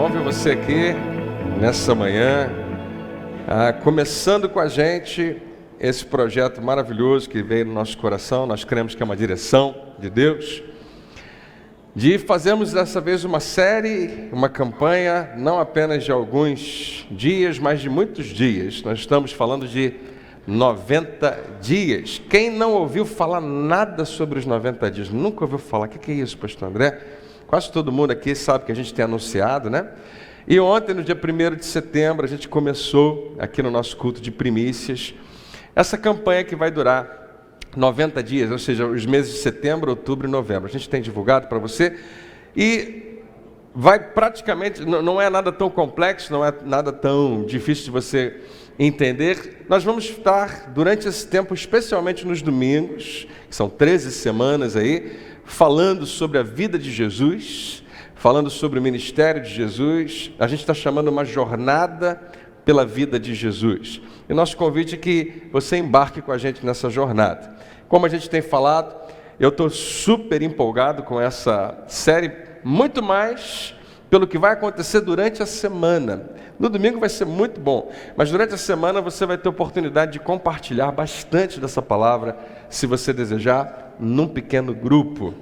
Bom ver você aqui nessa manhã, começando com a gente esse projeto maravilhoso que veio no nosso coração. Nós cremos que é uma direção de Deus, de fazermos dessa vez uma série, uma campanha, não apenas de alguns dias, mas de muitos dias. Nós estamos falando de 90 dias. Quem não ouviu falar nada sobre os 90 dias? Nunca ouviu falar? O que é isso, pastor André? Quase todo mundo aqui sabe que a gente tem anunciado, né? E ontem, no dia 1º de setembro, a gente começou aqui no nosso culto de primícias essa campanha que vai durar 90 dias, ou seja, os meses de setembro, outubro e novembro. A gente tem divulgado para você e vai praticamente, não é nada tão complexo, não é nada tão difícil de você entender. Nós vamos estar durante esse tempo, especialmente nos domingos, que são 13 semanas aí, falando sobre a vida de Jesus, falando sobre o ministério de Jesus. A gente está chamando uma jornada pela vida de Jesus. E nosso convite é que você embarque com a gente nessa jornada. Como a gente tem falado, eu estou super empolgado com essa série, muito mais pelo que vai acontecer durante a semana. No domingo vai ser muito bom, mas durante a semana você vai ter oportunidade de compartilhar bastante dessa palavra, se você desejar, num pequeno grupo.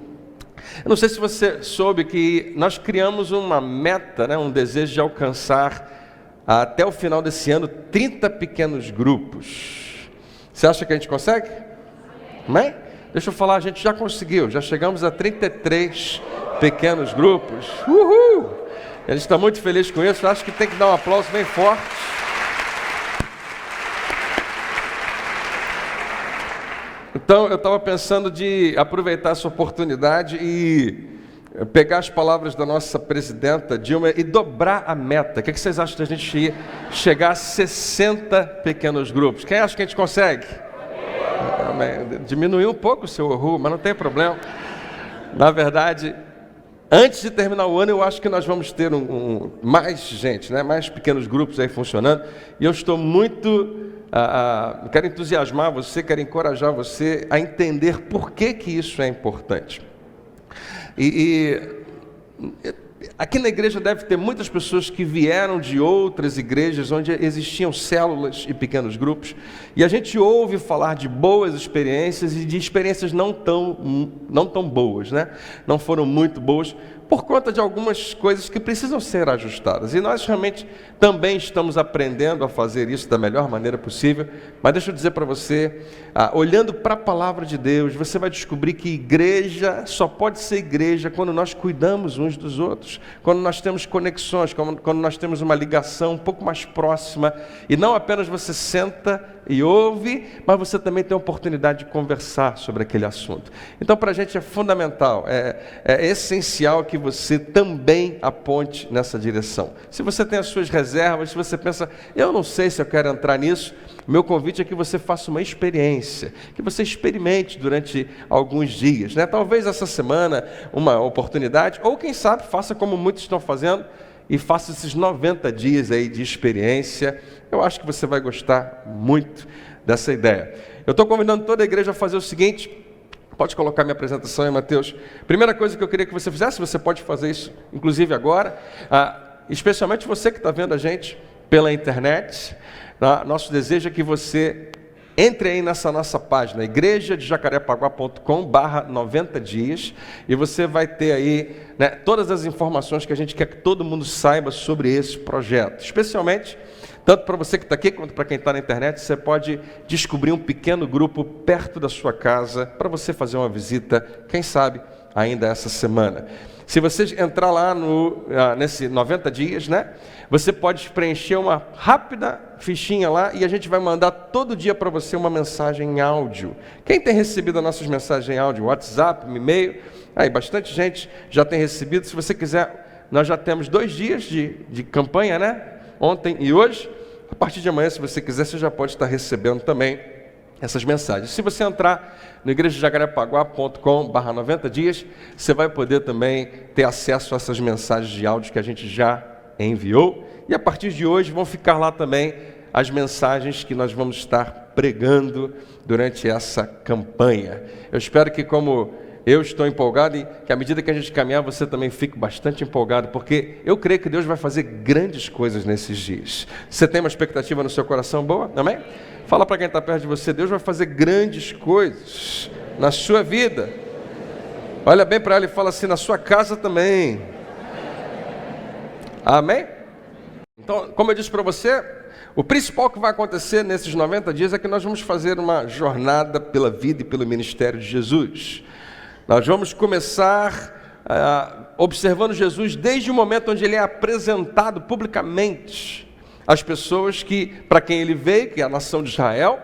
Eu não sei se você soube que nós criamos uma meta, né, um desejo de alcançar até o final desse ano 30 pequenos grupos. Você acha que a gente consegue? Amém? Deixa eu falar, a gente já conseguiu, já chegamos a 33 pequenos grupos. Uhul! A gente está muito feliz com isso. Eu acho que tem que dar um aplauso bem forte. Então, eu estava pensando de aproveitar essa oportunidade e pegar as palavras da nossa presidenta Dilma e dobrar a meta. O que vocês acham da gente chegar a 60 pequenos grupos? Quem acha que a gente consegue? Diminuiu um pouco o seu uhul, mas não tem problema. Na verdade, antes de terminar o ano, eu acho que nós vamos ter mais gente, né? Mais pequenos grupos aí funcionando. E eu estou muito... quero entusiasmar você, quero encorajar você a entender por que isso é importante. Aqui na igreja deve ter muitas pessoas que vieram de outras igrejas onde existiam células e pequenos grupos, e a gente ouve falar de boas experiências e de experiências não tão boas, né? Não foram muito boas, por conta de algumas coisas que precisam ser ajustadas. E nós realmente também estamos aprendendo a fazer isso da melhor maneira possível. Mas deixa eu dizer para você, olhando para a palavra de Deus, você vai descobrir que igreja só pode ser igreja quando nós cuidamos uns dos outros, quando nós temos conexões, quando nós temos uma ligação um pouco mais próxima, e não apenas você senta e ouve, mas você também tem a oportunidade de conversar sobre aquele assunto. Então, para a gente é fundamental, é essencial que você também aponte nessa direção. Se você tem as suas reservas, se você pensa, eu não sei se eu quero entrar nisso, meu convite é que você faça uma experiência, que você experimente durante alguns dias, né? Talvez essa semana uma oportunidade, ou quem sabe faça como muitos estão fazendo, e faça esses 90 dias aí de experiência. Eu acho que você vai gostar muito dessa ideia. Eu estou convidando toda a igreja a fazer o seguinte. Pode colocar minha apresentação aí, Mateus. Primeira coisa que eu queria que você fizesse, você pode fazer isso, inclusive agora, especialmente você que está vendo a gente pela internet. Nosso desejo é que você entre aí nessa nossa página, igrejadejacarepaguá.com/90 dias, e você vai ter aí, né, todas as informações que a gente quer que todo mundo saiba sobre esse projeto. Especialmente, tanto para você que está aqui, quanto para quem está na internet, você pode descobrir um pequeno grupo perto da sua casa, para você fazer uma visita, quem sabe, ainda essa semana. Se você entrar lá nesse 90 dias, né, você pode preencher uma rápida fichinha lá e a gente vai mandar todo dia para você uma mensagem em áudio. Quem tem recebido as nossas mensagens em áudio, WhatsApp, e-mail, aí bastante gente já tem recebido. Se você quiser, nós já temos 2 dias de campanha, né? Ontem e hoje. A partir de amanhã, se você quiser, você já pode estar recebendo também essas mensagens. Se você entrar no igrejadejacarepaguá.com/90 dias, você vai poder também ter acesso a essas mensagens de áudio que a gente já enviou. E a partir de hoje vão ficar lá também as mensagens que nós vamos estar pregando durante essa campanha. Eu espero que, como Eu estou empolgado e que à medida que a gente caminhar, você também fique bastante empolgado, porque eu creio que Deus vai fazer grandes coisas nesses dias. Você tem uma expectativa no seu coração boa? Amém? Fala para quem está perto de você, Deus vai fazer grandes coisas na sua vida. Olha bem para ela e fala assim, na sua casa também. Amém? Então, como eu disse para você, o principal que vai acontecer nesses 90 dias é que nós vamos fazer uma jornada pela vida e pelo ministério de Jesus. Nós vamos começar observando Jesus desde o momento onde ele é apresentado publicamente às pessoas para quem ele veio, que é a nação de Israel,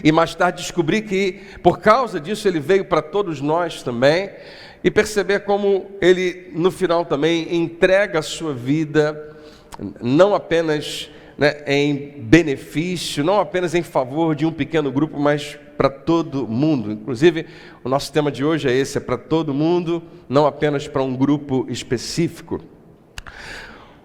e mais tarde descobrir que por causa disso ele veio para todos nós também, e perceber como ele no final também entrega a sua vida, não apenas em benefício, não apenas em favor de um pequeno grupo, mas para todo mundo. Inclusive, o nosso tema de hoje é esse, é para todo mundo, não apenas para um grupo específico.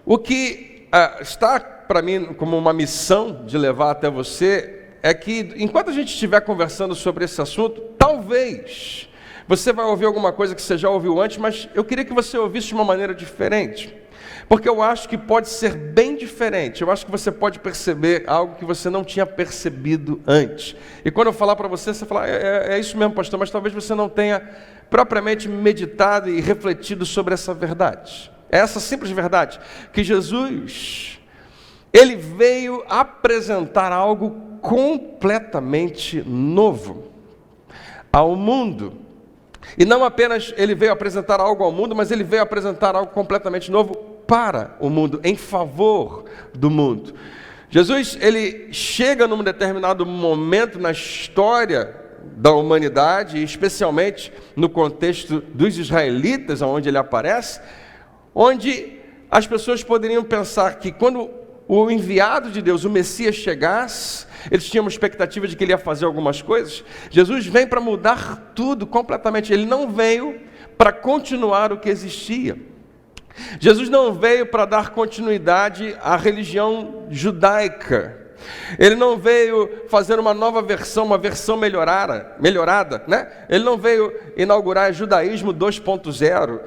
O que está para mim como uma missão de levar até você, é que enquanto a gente estiver conversando sobre esse assunto, talvez você vai ouvir alguma coisa que você já ouviu antes, mas eu queria que você ouvisse de uma maneira diferente. Porque eu acho que pode ser bem diferente, eu acho que você pode perceber algo que você não tinha percebido antes. E quando eu falar para você, você fala, é isso mesmo, pastor, mas talvez você não tenha propriamente meditado e refletido sobre essa verdade. É essa simples verdade, que Jesus, ele veio apresentar algo completamente novo ao mundo. E não apenas ele veio apresentar algo ao mundo, mas ele veio apresentar algo completamente novo para o mundo, em favor do mundo. Jesus, ele chega num determinado momento na história da humanidade, especialmente no contexto dos israelitas, onde ele aparece, onde as pessoas poderiam pensar que quando o enviado de Deus, o Messias, chegasse, eles tinham uma expectativa de que ele ia fazer algumas coisas. Jesus vem para mudar tudo completamente. Ele não veio para continuar o que existia. Jesus não veio para dar continuidade à religião judaica. Ele não veio fazer uma nova versão, uma versão melhorada, né? Ele não veio inaugurar judaísmo 2.0,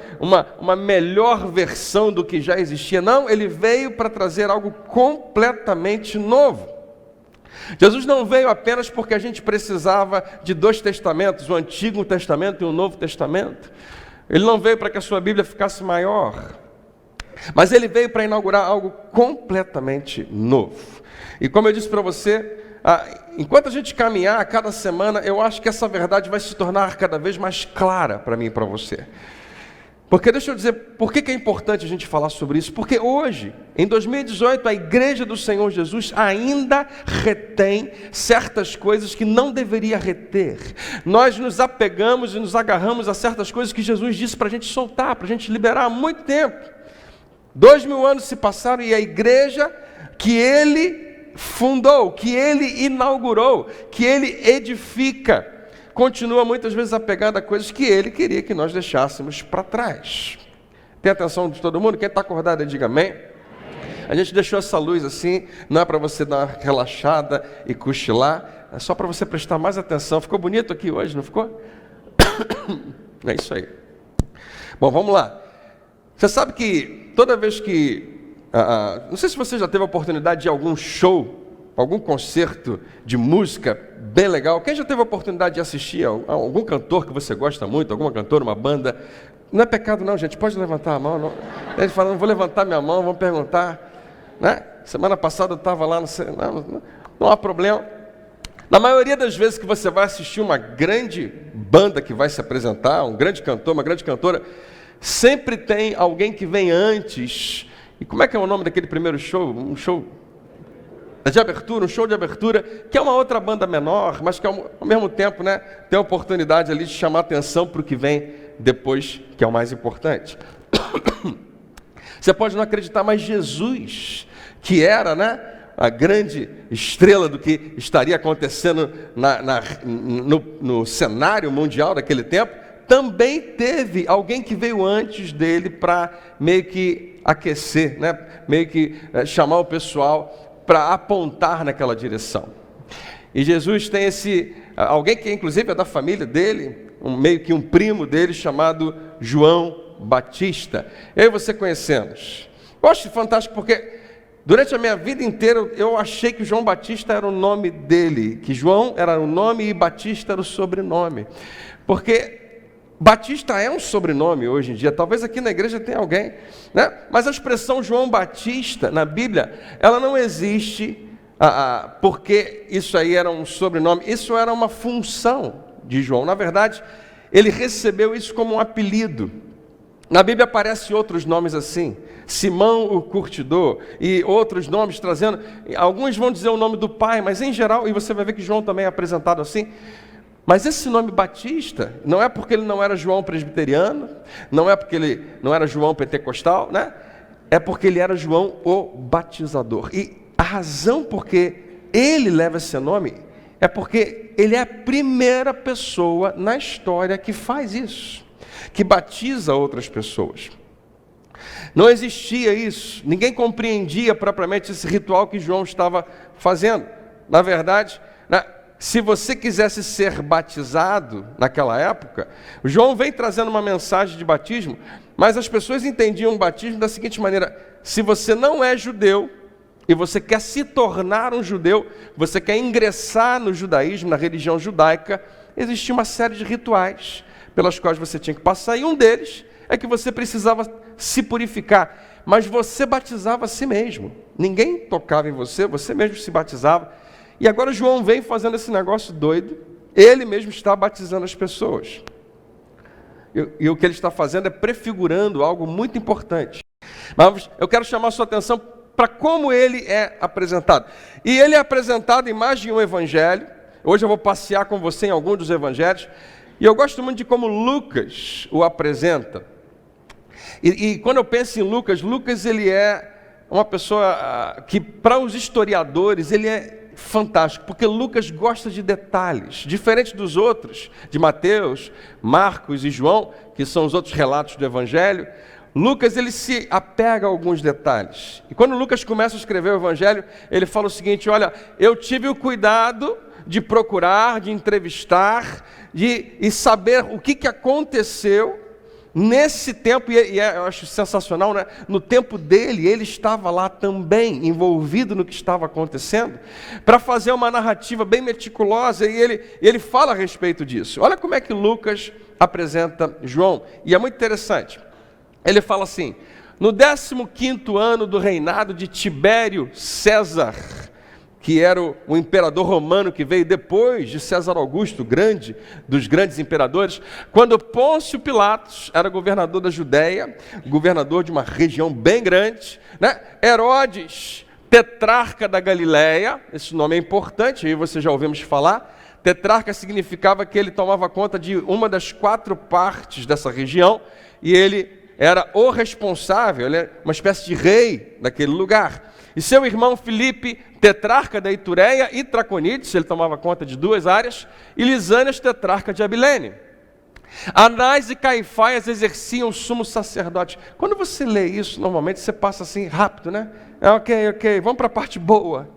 uma melhor versão do que já existia. Não, ele veio para trazer algo completamente novo. Jesus não veio apenas porque a gente precisava de 2 testamentos, o Antigo Testamento e o Novo Testamento. Ele não veio para que a sua Bíblia ficasse maior, mas ele veio para inaugurar algo completamente novo. E como eu disse para você, enquanto a gente caminhar a cada semana, eu acho que essa verdade vai se tornar cada vez mais clara para mim e para você. Porque deixa eu dizer, por que é importante a gente falar sobre isso? Porque hoje, em 2018, a Igreja do Senhor Jesus ainda retém certas coisas que não deveria reter. Nós nos apegamos e nos agarramos a certas coisas que Jesus disse para a gente soltar, para a gente liberar há muito tempo. 2000 anos se passaram e a igreja que ele fundou, que ele inaugurou, que ele edifica, continua muitas vezes apegado a coisas que ele queria que nós deixássemos para trás. Tem atenção de todo mundo? Quem está acordado, diga amém. A gente deixou essa luz assim, não é para você dar uma relaxada e cochilar, é só para você prestar mais atenção. Ficou bonito aqui hoje, não ficou? É isso aí. Bom, vamos lá. Você sabe que toda vez que... não sei se você já teve a oportunidade de ir a algum show, algum concerto de música bem legal. Quem já teve a oportunidade de assistir a algum cantor que você gosta muito, alguma cantora, uma banda? Não é pecado não, gente, pode levantar a mão. Não. Ele fala, não vou levantar minha mão, vão perguntar. Né? Semana passada eu estava lá, não há problema. Na maioria das vezes que você vai assistir uma grande banda que vai se apresentar, um grande cantor, uma grande cantora, sempre tem alguém que vem antes. E como é que é o nome daquele primeiro show? Um show de abertura, um show de abertura, que é uma outra banda menor, mas que ao mesmo tempo, né, tem a oportunidade ali de chamar atenção para o que vem depois, que é o mais importante. Você pode não acreditar, mas Jesus, que era, né, a grande estrela do que estaria acontecendo no cenário mundial daquele tempo, também teve alguém que veio antes dele para meio que aquecer, né, meio que chamar o pessoal para apontar naquela direção. E Jesus tem alguém que inclusive é da família dele, meio que um primo dele chamado João Batista. Eu e você conhecemos. Eu acho fantástico porque durante a minha vida inteira eu achei que João Batista era o nome dele, que João era o nome e Batista era o sobrenome. Porque Batista é um sobrenome hoje em dia, talvez aqui na igreja tenha alguém, né? Mas a expressão João Batista na Bíblia, ela não existe porque isso aí era um sobrenome, isso era uma função de João. Na verdade, ele recebeu isso como um apelido. Na Bíblia aparecem outros nomes assim, Simão o Curtidor, e outros nomes trazendo, alguns vão dizer o nome do pai, mas em geral, e você vai ver que João também é apresentado assim. Mas esse nome Batista, não é porque ele não era João presbiteriano, não é porque ele não era João pentecostal, né? É porque ele era João o batizador. E a razão por que ele leva esse nome é porque ele é a primeira pessoa na história que faz isso, que batiza outras pessoas. Não existia isso, ninguém compreendia propriamente esse ritual que João estava fazendo. Na verdade, se você quisesse ser batizado naquela época, João vem trazendo uma mensagem de batismo, mas as pessoas entendiam o batismo da seguinte maneira: se você não é judeu e você quer se tornar um judeu, você quer ingressar no judaísmo, na religião judaica, existia uma série de rituais pelas quais você tinha que passar, e um deles é que você precisava se purificar, mas você batizava a si mesmo, ninguém tocava em você, você mesmo se batizava. E agora João vem fazendo esse negócio doido, ele mesmo está batizando as pessoas. E o que ele está fazendo é prefigurando algo muito importante. Mas eu quero chamar a sua atenção para como ele é apresentado. E ele é apresentado em mais de um evangelho. Hoje eu vou passear com você em alguns dos evangelhos. E eu gosto muito de como Lucas o apresenta. E quando eu penso em Lucas, Lucas ele é uma pessoa que para os historiadores ele é fantástico, porque Lucas gosta de detalhes, diferente dos outros, de Mateus, Marcos e João, que são os outros relatos do Evangelho. Lucas ele se apega a alguns detalhes. E quando Lucas começa a escrever o Evangelho, ele fala o seguinte: olha, eu tive o cuidado de procurar, de entrevistar, e saber o que aconteceu nesse tempo, eu acho sensacional, né? No tempo dele, ele estava lá também, envolvido no que estava acontecendo, para fazer uma narrativa bem meticulosa, e ele fala a respeito disso. Olha como é que Lucas apresenta João, e é muito interessante. Ele fala assim: no 15º ano do reinado de Tibério César, que era o imperador romano que veio depois de César Augusto, grande dos grandes imperadores, quando Pôncio Pilatos era governador da Judéia, governador de uma região bem grande, né? Herodes, tetrarca da Galileia, esse nome é importante, aí você já ouvimos falar. Tetrarca significava que ele tomava conta de uma das 4 partes dessa região, e ele era o responsável, ele era uma espécie de rei daquele lugar. E seu irmão Filipe, tetrarca da Itureia e Traconites, ele tomava conta de 2 áreas, e Lisânias, tetrarca de Abilene. Anás e Caifás exerciam o sumo sacerdote. Quando você lê isso, normalmente você passa assim rápido, né? Ok, vamos para a parte boa,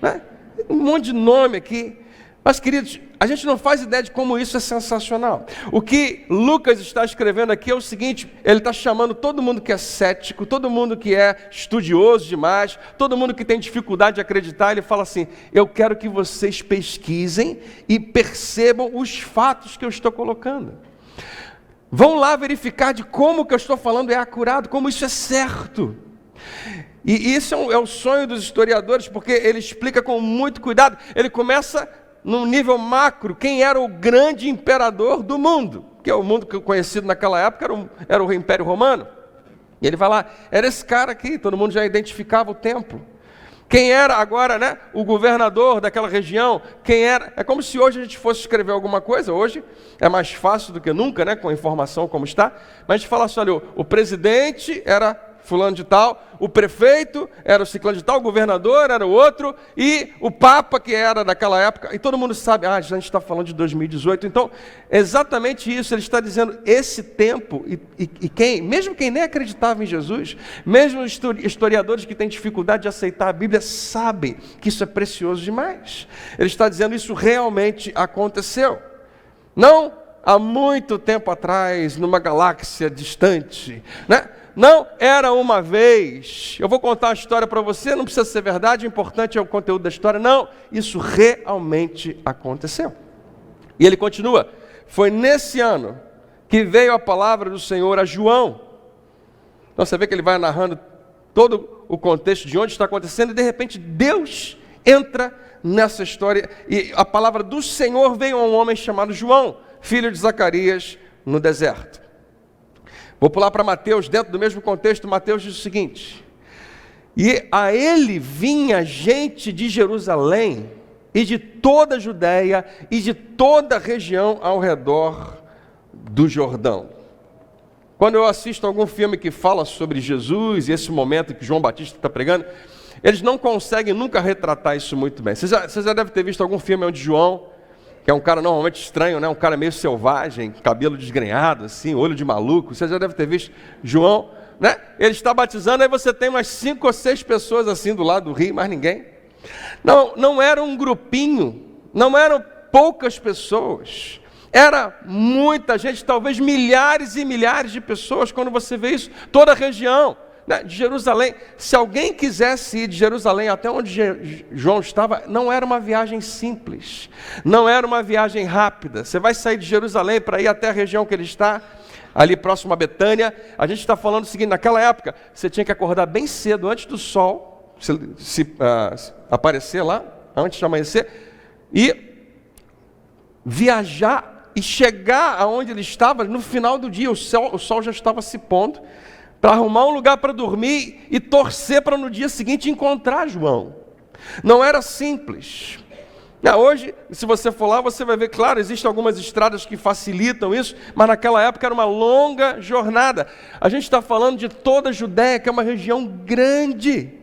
né? Um monte de nome aqui. Mas, queridos, a gente não faz ideia de como isso é sensacional. O que Lucas está escrevendo aqui é o seguinte: ele está chamando todo mundo que é cético, todo mundo que é estudioso demais, todo mundo que tem dificuldade de acreditar. Ele fala assim: eu quero que vocês pesquisem e percebam os fatos que eu estou colocando. Vão lá verificar de como o que eu estou falando é acurado, como isso é certo. E isso é o sonho dos historiadores, porque ele explica com muito cuidado. Ele começa no nível macro, quem era o grande imperador do mundo, que é o mundo conhecido naquela época, era o Império Romano. E ele vai lá, era esse cara aqui, todo mundo já identificava o templo. Quem era agora, né, o governador daquela região, quem era, é como se hoje a gente fosse escrever alguma coisa, hoje é mais fácil do que nunca, né, com a informação como está, mas a gente fala assim: olha, o presidente era fulano de tal, o prefeito era o ciclano de tal, o governador era o outro, e o papa que era daquela época, e todo mundo sabe, a gente está falando de 2018, então, exatamente isso, ele está dizendo, esse tempo, mesmo quem nem acreditava em Jesus, mesmo os historiadores que têm dificuldade de aceitar a Bíblia, sabem que isso é precioso demais. Ele está dizendo, isso realmente aconteceu. Não há muito tempo atrás, numa galáxia distante, né? Não era uma vez. Eu vou contar uma história para você, não precisa ser verdade, o importante é o conteúdo da história. Não, isso realmente aconteceu. E ele continua, foi nesse ano que veio a palavra do Senhor a João. Então você vê que ele vai narrando todo o contexto de onde está acontecendo e de repente Deus entra nessa história. E a palavra do Senhor veio a um homem chamado João, filho de Zacarias, no deserto. Vou pular para Mateus, dentro do mesmo contexto. Mateus diz o seguinte: e a ele vinha gente de Jerusalém e de toda a Judéia e de toda a região ao redor do Jordão. Quando eu assisto algum filme que fala sobre Jesus e esse momento que João Batista está pregando, eles não conseguem nunca retratar isso muito bem. Você já deve ter visto algum filme onde João, que é um cara normalmente estranho, né? Um cara meio selvagem, cabelo desgrenhado, assim, olho de maluco. Você já deve ter visto João, né? Ele está batizando, aí você tem umas 5 ou 6 pessoas assim do lado do rio, mais ninguém. Não era um grupinho, não eram poucas pessoas. Era muita gente, talvez milhares e milhares de pessoas, quando você vê isso, toda a região, né, de Jerusalém. Se alguém quisesse ir de Jerusalém até onde João estava, não era uma viagem simples, não era uma viagem rápida. Você vai sair de Jerusalém para ir até a região que ele está, ali próximo a Betânia. A gente está falando o seguinte, naquela época, você tinha que acordar bem cedo, antes do sol se aparecer lá, antes de amanhecer, e viajar e chegar aonde ele estava no final do dia. O sol já estava se pondo, para arrumar um lugar para dormir e torcer para no dia seguinte encontrar João. Não era simples. Hoje, se você for lá, você vai ver, claro, existem algumas estradas que facilitam isso, mas naquela época era uma longa jornada. A gente está falando de toda a Judéia, que é uma região grande.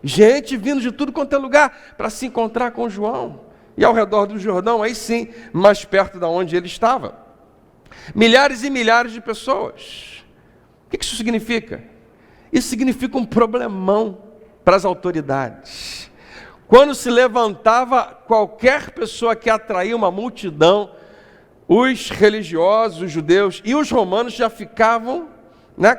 Gente vindo de tudo quanto é lugar para se encontrar com João. E ao redor do Jordão, aí sim, mais perto de onde ele estava. Milhares e milhares de pessoas. O que isso significa? Isso significa um problemão para as autoridades. Quando se levantava qualquer pessoa que atraía uma multidão, os religiosos, os judeus e os romanos já ficavam, né,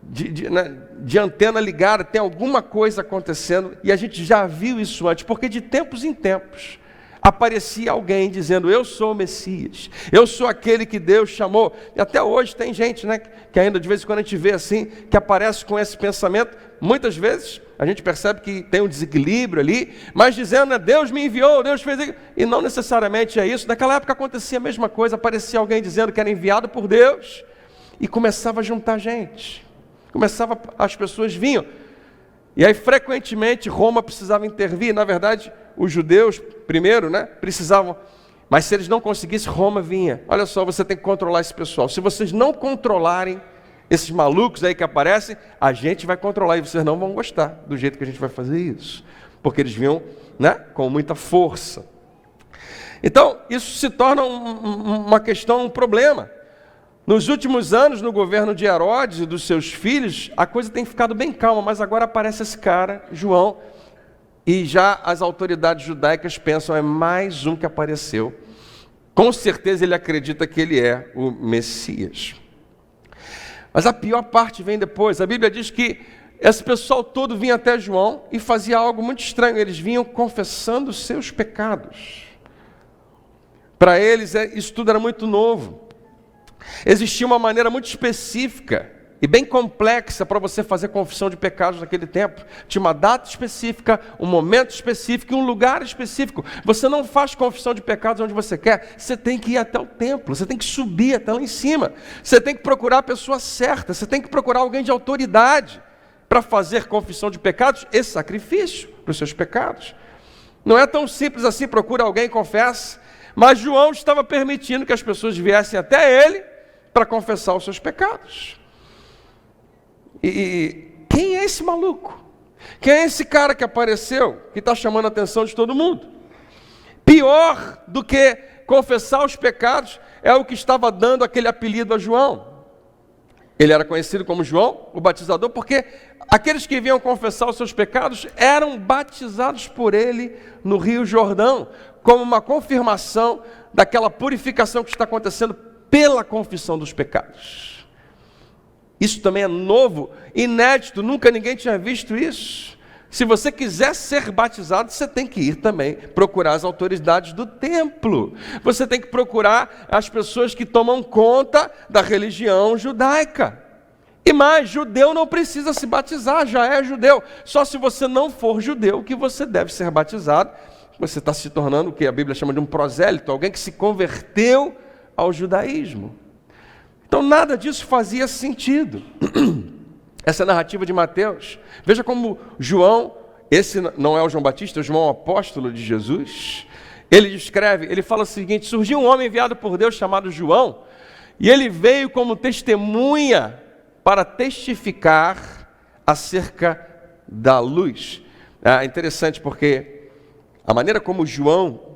de antena ligada, tem alguma coisa acontecendo, e a gente já viu isso antes, porque de tempos em tempos aparecia alguém dizendo, eu sou o Messias, eu sou aquele que Deus chamou. E até hoje tem gente, né, que ainda de vez em quando a gente vê assim, que aparece com esse pensamento. Muitas vezes a gente percebe que tem um desequilíbrio ali, mas dizendo, né, Deus me enviou, Deus fez isso. E não necessariamente é isso. Naquela época acontecia a mesma coisa, aparecia alguém dizendo que era enviado por Deus, e começava a juntar gente, as pessoas vinham. E aí frequentemente Roma precisava intervir. Na verdade, os judeus primeiro, né, precisavam, mas se eles não conseguissem, Roma vinha. Olha só, você tem que controlar esse pessoal. Se vocês não controlarem esses malucos aí que aparecem, a gente vai controlar, e vocês não vão gostar do jeito que a gente vai fazer isso, porque eles vinham, né, com muita força. Então isso se torna uma questão, um problema. Nos últimos anos, no governo de Herodes e dos seus filhos, a coisa tem ficado bem calma, mas agora aparece esse cara, João, e já as autoridades judaicas pensam, é mais um que apareceu. Com certeza ele acredita que ele é o Messias. Mas a pior parte vem depois. A Bíblia diz que esse pessoal todo vinha até João e fazia algo muito estranho. Eles vinham confessando os seus pecados. Para eles, isso tudo era muito novo. Existia uma maneira muito específica e bem complexa para você fazer confissão de pecados naquele tempo. Tinha uma data específica, um momento específico e um lugar específico. Você não faz confissão de pecados onde você quer. Você tem que ir até o templo, você tem que subir até lá em cima. Você tem que procurar a pessoa certa, você tem que procurar alguém de autoridade para fazer confissão de pecados e sacrifício para os seus pecados. Não é tão simples assim, procura alguém e confessa. Mas João estava permitindo que as pessoas viessem até ele para confessar os seus pecados. E quem é esse maluco? Quem é esse cara que apareceu, que está chamando a atenção de todo mundo? Pior do que confessar os pecados é o que estava dando aquele apelido a João. Ele era conhecido como João, o batizador, porque aqueles que vinham confessar os seus pecados eram batizados por ele no Rio Jordão, como uma confirmação daquela purificação que está acontecendo pela confissão dos pecados. Isso também é novo, inédito, nunca ninguém tinha visto isso. Se você quiser ser batizado, você tem que ir também procurar as autoridades do templo. Você tem que procurar as pessoas que tomam conta da religião judaica. E mais, judeu não precisa se batizar, já é judeu. Só se você não for judeu que você deve ser batizado. Você está se tornando o que a Bíblia chama de um prosélito, alguém que se converteu ao judaísmo. Então nada disso fazia sentido. Essa narrativa de Mateus, veja como João, esse não é o João Batista, é o João apóstolo de Jesus, ele descreve, ele fala o seguinte: surgiu um homem enviado por Deus chamado João, e ele veio como testemunha para testificar acerca da luz. É interessante porque a maneira como João,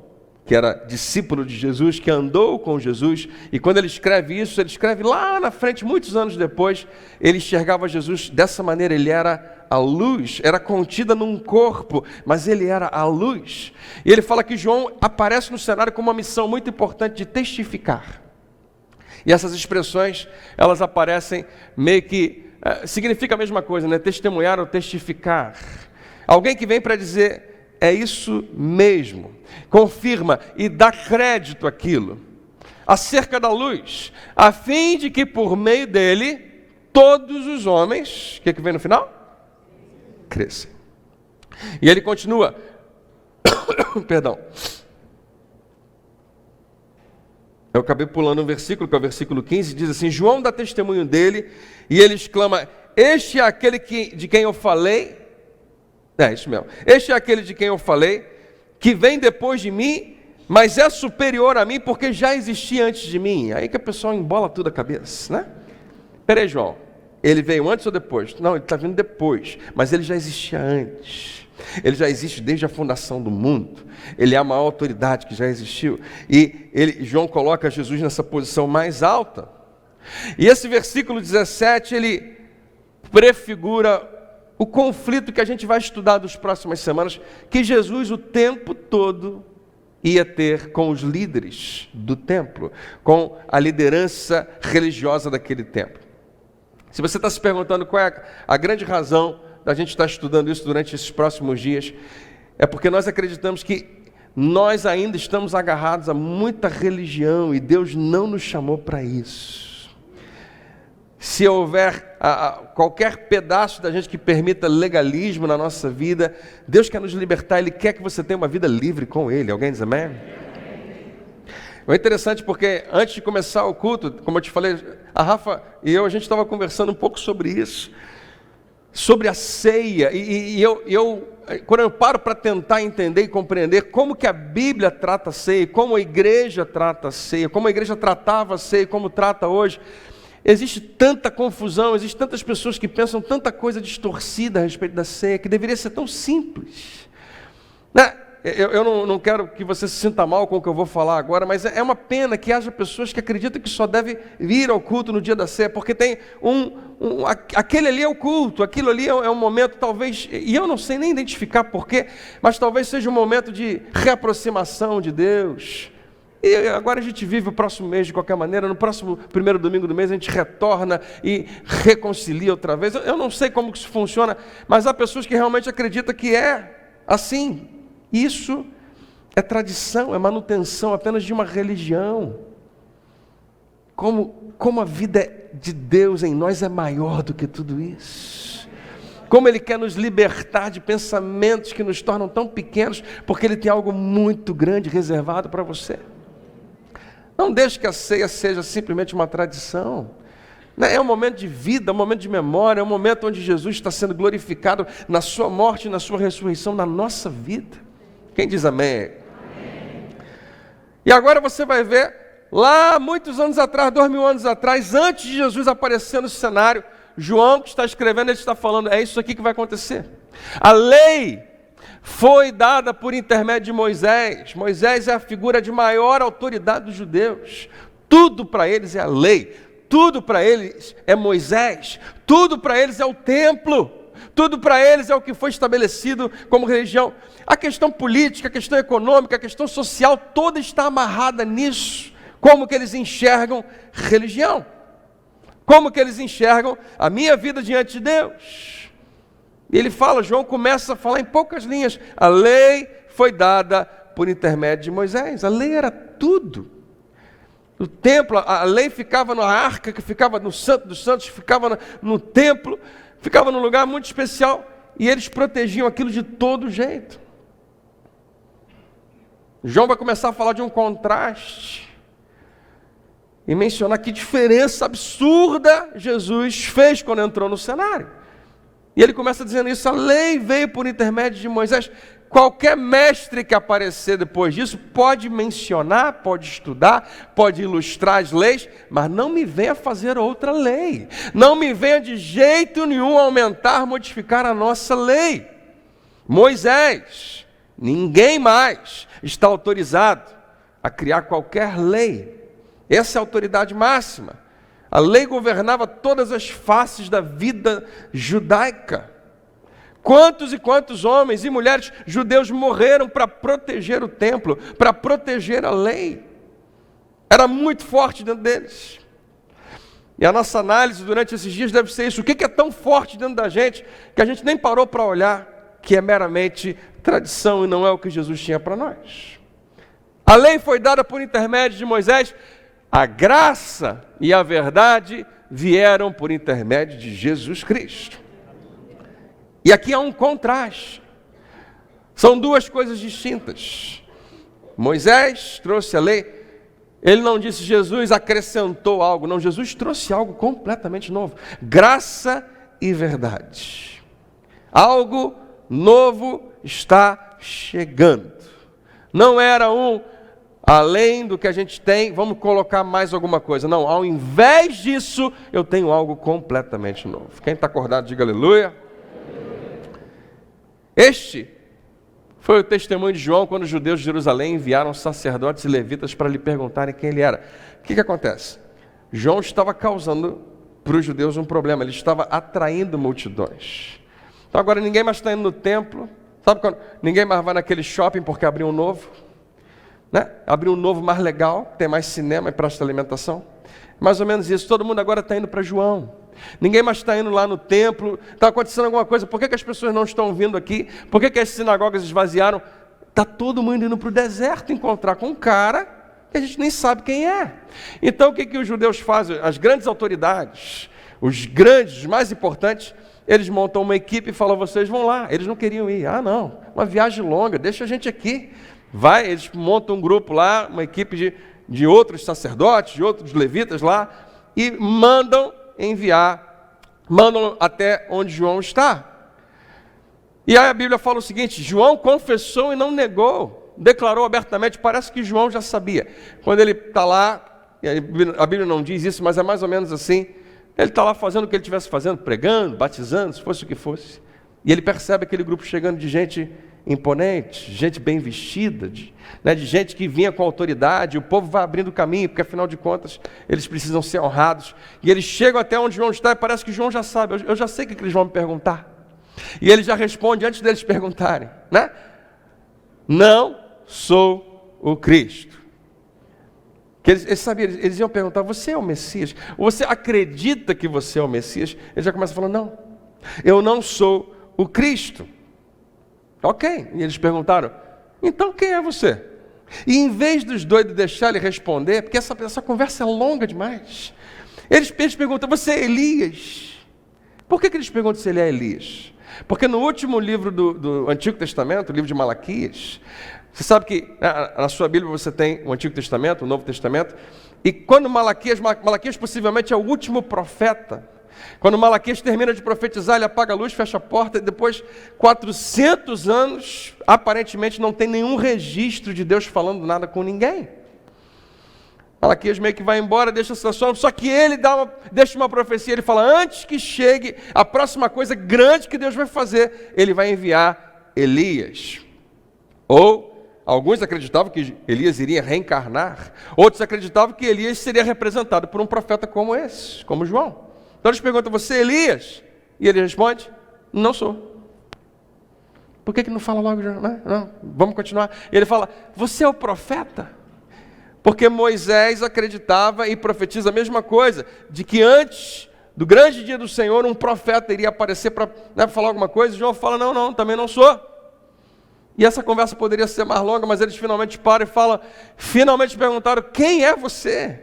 que era discípulo de Jesus, que andou com Jesus, e quando ele escreve isso, ele escreve lá na frente, muitos anos depois, ele enxergava Jesus dessa maneira, ele era a luz, era contida num corpo, mas ele era a luz. E ele fala que João aparece no cenário com uma missão muito importante de testificar. E essas expressões, elas aparecem meio que, significa a mesma coisa, né? Testemunhar ou testificar. Alguém que vem para dizer: é isso mesmo, confirma e dá crédito àquilo, acerca da luz, a fim de que por meio dele, todos os homens, o que vem no final? Crescem. E ele continua, perdão, eu acabei pulando um versículo, que é o versículo 15, diz assim: João dá testemunho dele, e ele exclama: este é aquele de quem eu falei. É isso mesmo. Este é aquele de quem eu falei, que vem depois de mim, mas é superior a mim, porque já existia antes de mim. Aí que a pessoa embola tudo a cabeça, né? Peraí, João, ele veio antes ou depois? Não, ele está vindo depois, mas ele já existia antes. Ele já existe desde a fundação do mundo. Ele é a maior autoridade que já existiu. E João coloca Jesus nessa posição mais alta. E esse versículo 17, ele prefigura o conflito que a gente vai estudar nas próximas semanas, que Jesus o tempo todo ia ter com os líderes do templo, com a liderança religiosa daquele templo. Se você está se perguntando qual é a grande razão da gente estar estudando isso durante esses próximos dias, é porque nós acreditamos que nós ainda estamos agarrados a muita religião e Deus não nos chamou para isso. Se houver qualquer pedaço da gente que permita legalismo na nossa vida, Deus quer nos libertar, Ele quer que você tenha uma vida livre com Ele. Alguém diz amém? É interessante porque antes de começar o culto, como eu te falei, a Rafa e eu, a gente estava conversando um pouco sobre isso, sobre a ceia, e quando eu paro para tentar entender e compreender como que a Bíblia trata a ceia, como a igreja trata a ceia, como a igreja tratava a ceia, como trata hoje, existe tanta confusão, existem tantas pessoas que pensam tanta coisa distorcida a respeito da ceia, que deveria ser tão simples, né? Eu não quero que você se sinta mal com o que eu vou falar agora, mas é uma pena que haja pessoas que acreditam que só deve vir ao culto no dia da ceia, porque tem aquele ali é o culto, aquilo ali é um momento talvez, e eu não sei nem identificar porquê, mas talvez seja um momento de reaproximação de Deus. E agora a gente vive o próximo mês de qualquer maneira, no próximo primeiro domingo do mês a gente retorna e reconcilia outra vez. Eu não sei como que isso funciona, mas há pessoas que realmente acreditam que é assim. Isso é tradição, é manutenção apenas de uma religião. Como a vida de Deus em nós é maior do que tudo isso. Como Ele quer nos libertar de pensamentos que nos tornam tão pequenos, porque Ele tem algo muito grande reservado para você. Não deixe que a ceia seja simplesmente uma tradição. É um momento de vida, é um momento de memória, é um momento onde Jesus está sendo glorificado na sua morte e na sua ressurreição, na nossa vida. Quem diz amém? Amém. E agora você vai ver, lá muitos anos atrás, 2000 anos atrás, antes de Jesus aparecer no cenário, João que está escrevendo, ele está falando, é isso aqui que vai acontecer. A lei foi dada por intermédio de Moisés. Moisés é a figura de maior autoridade dos judeus. Tudo para eles é a lei, tudo para eles é Moisés, tudo para eles é o templo, tudo para eles é o que foi estabelecido como religião. A questão política, a questão econômica, a questão social, toda está amarrada nisso. Como que eles enxergam religião? Como que eles enxergam a minha vida diante de Deus? E ele fala, João começa a falar em poucas linhas. A lei foi dada por intermédio de Moisés. A lei era tudo. O templo, a lei ficava na arca, que ficava no Santo dos Santos, ficava no templo, ficava num lugar muito especial. E eles protegiam aquilo de todo jeito. João vai começar a falar de um contraste. E mencionar que diferença absurda Jesus fez quando entrou no cenário. E ele começa dizendo isso, a lei veio por intermédio de Moisés. Qualquer mestre que aparecer depois disso pode mencionar, pode estudar, pode ilustrar as leis, mas não me venha fazer outra lei. Não me venha de jeito nenhum aumentar, modificar a nossa lei. Moisés, ninguém mais está autorizado a criar qualquer lei. Essa é a autoridade máxima. A lei governava todas as faces da vida judaica. Quantos e quantos homens e mulheres judeus morreram para proteger o templo, para proteger a lei? Era muito forte dentro deles. E a nossa análise durante esses dias deve ser isso. O que é tão forte dentro da gente que a gente nem parou para olhar, que é meramente tradição e não é o que Jesus tinha para nós? A lei foi dada por intermédio de Moisés. A graça e a verdade vieram por intermédio de Jesus Cristo. E aqui há um contraste. São duas coisas distintas. Moisés trouxe a lei. Ele não disse Jesus acrescentou algo. Não, Jesus trouxe algo completamente novo. Graça e verdade. Algo novo está chegando. Não era além do que a gente tem, vamos colocar mais alguma coisa. Não, ao invés disso, eu tenho algo completamente novo. Quem está acordado, diga aleluia. Este foi o testemunho de João quando os judeus de Jerusalém enviaram sacerdotes e levitas para lhe perguntarem quem ele era. O que acontece? João estava causando para os judeus um problema, ele estava atraindo multidões. Então agora ninguém mais está indo no templo, sabe quando? Ninguém mais vai naquele shopping porque abriu um novo. Né? Abriu um novo mais legal, tem mais cinema e praça de alimentação. Mais ou menos isso, todo mundo agora está indo para João. Ninguém mais está indo lá no templo. Está acontecendo alguma coisa, por que as pessoas não estão vindo aqui? Por que as sinagogas esvaziaram? Está todo mundo indo para o deserto encontrar com um cara que a gente nem sabe quem é. Então o que os judeus fazem? As grandes autoridades, os grandes, os mais importantes, eles montam uma equipe e falam, vocês vão lá. Eles não queriam ir. Ah não, uma viagem longa, deixa a gente aqui. Vai, eles montam um grupo lá, uma equipe de outros sacerdotes, de outros levitas lá, e mandam enviar, mandam até onde João está. E aí a Bíblia fala o seguinte, João confessou e não negou, declarou abertamente, parece que João já sabia. Quando ele está lá, a Bíblia não diz isso, mas é mais ou menos assim, ele está lá fazendo o que ele estivesse fazendo, pregando, batizando, se fosse o que fosse. E ele percebe aquele grupo chegando de gente imponente, gente bem vestida, de gente que vinha com autoridade, o povo vai abrindo o caminho, porque afinal de contas, eles precisam ser honrados, e eles chegam até onde João está, e parece que João já sabe, eu já sei o que eles vão me perguntar, e ele já responde antes deles perguntarem, né? Não sou o Cristo. Que eles sabiam, eles iam perguntar, você é o Messias? Você acredita que você é o Messias? Ele já começa falando, não, eu não sou o Cristo. Ok, e eles perguntaram, então quem é você? E em vez dos doidos deixar ele responder, porque essa conversa é longa demais, eles perguntam, você é Elias? Por que eles perguntam se ele é Elias? Porque no último livro do Antigo Testamento, o livro de Malaquias, você sabe que na sua Bíblia você tem o Antigo Testamento, o Novo Testamento, e quando Malaquias possivelmente é o último profeta. Quando Malaquias termina de profetizar, ele apaga a luz, fecha a porta, e depois 400 anos, aparentemente não tem nenhum registro de Deus falando nada com ninguém. Malaquias meio que vai embora, deixa a situação, só que ele deixa uma profecia, ele fala, antes que chegue a próxima coisa grande que Deus vai fazer, ele vai enviar Elias. Ou alguns acreditavam que Elias iria reencarnar, outros acreditavam que Elias seria representado por um profeta como esse, como João. Então eles perguntam, você é Elias? E ele responde, não sou. Por que não fala logo? Não, vamos continuar. E ele fala, você é o profeta? Porque Moisés acreditava e profetiza a mesma coisa, de que antes do grande dia do Senhor, um profeta iria aparecer para falar alguma coisa, e João fala, não, também não sou. E essa conversa poderia ser mais longa, mas eles finalmente param e falam, finalmente perguntaram, quem é você?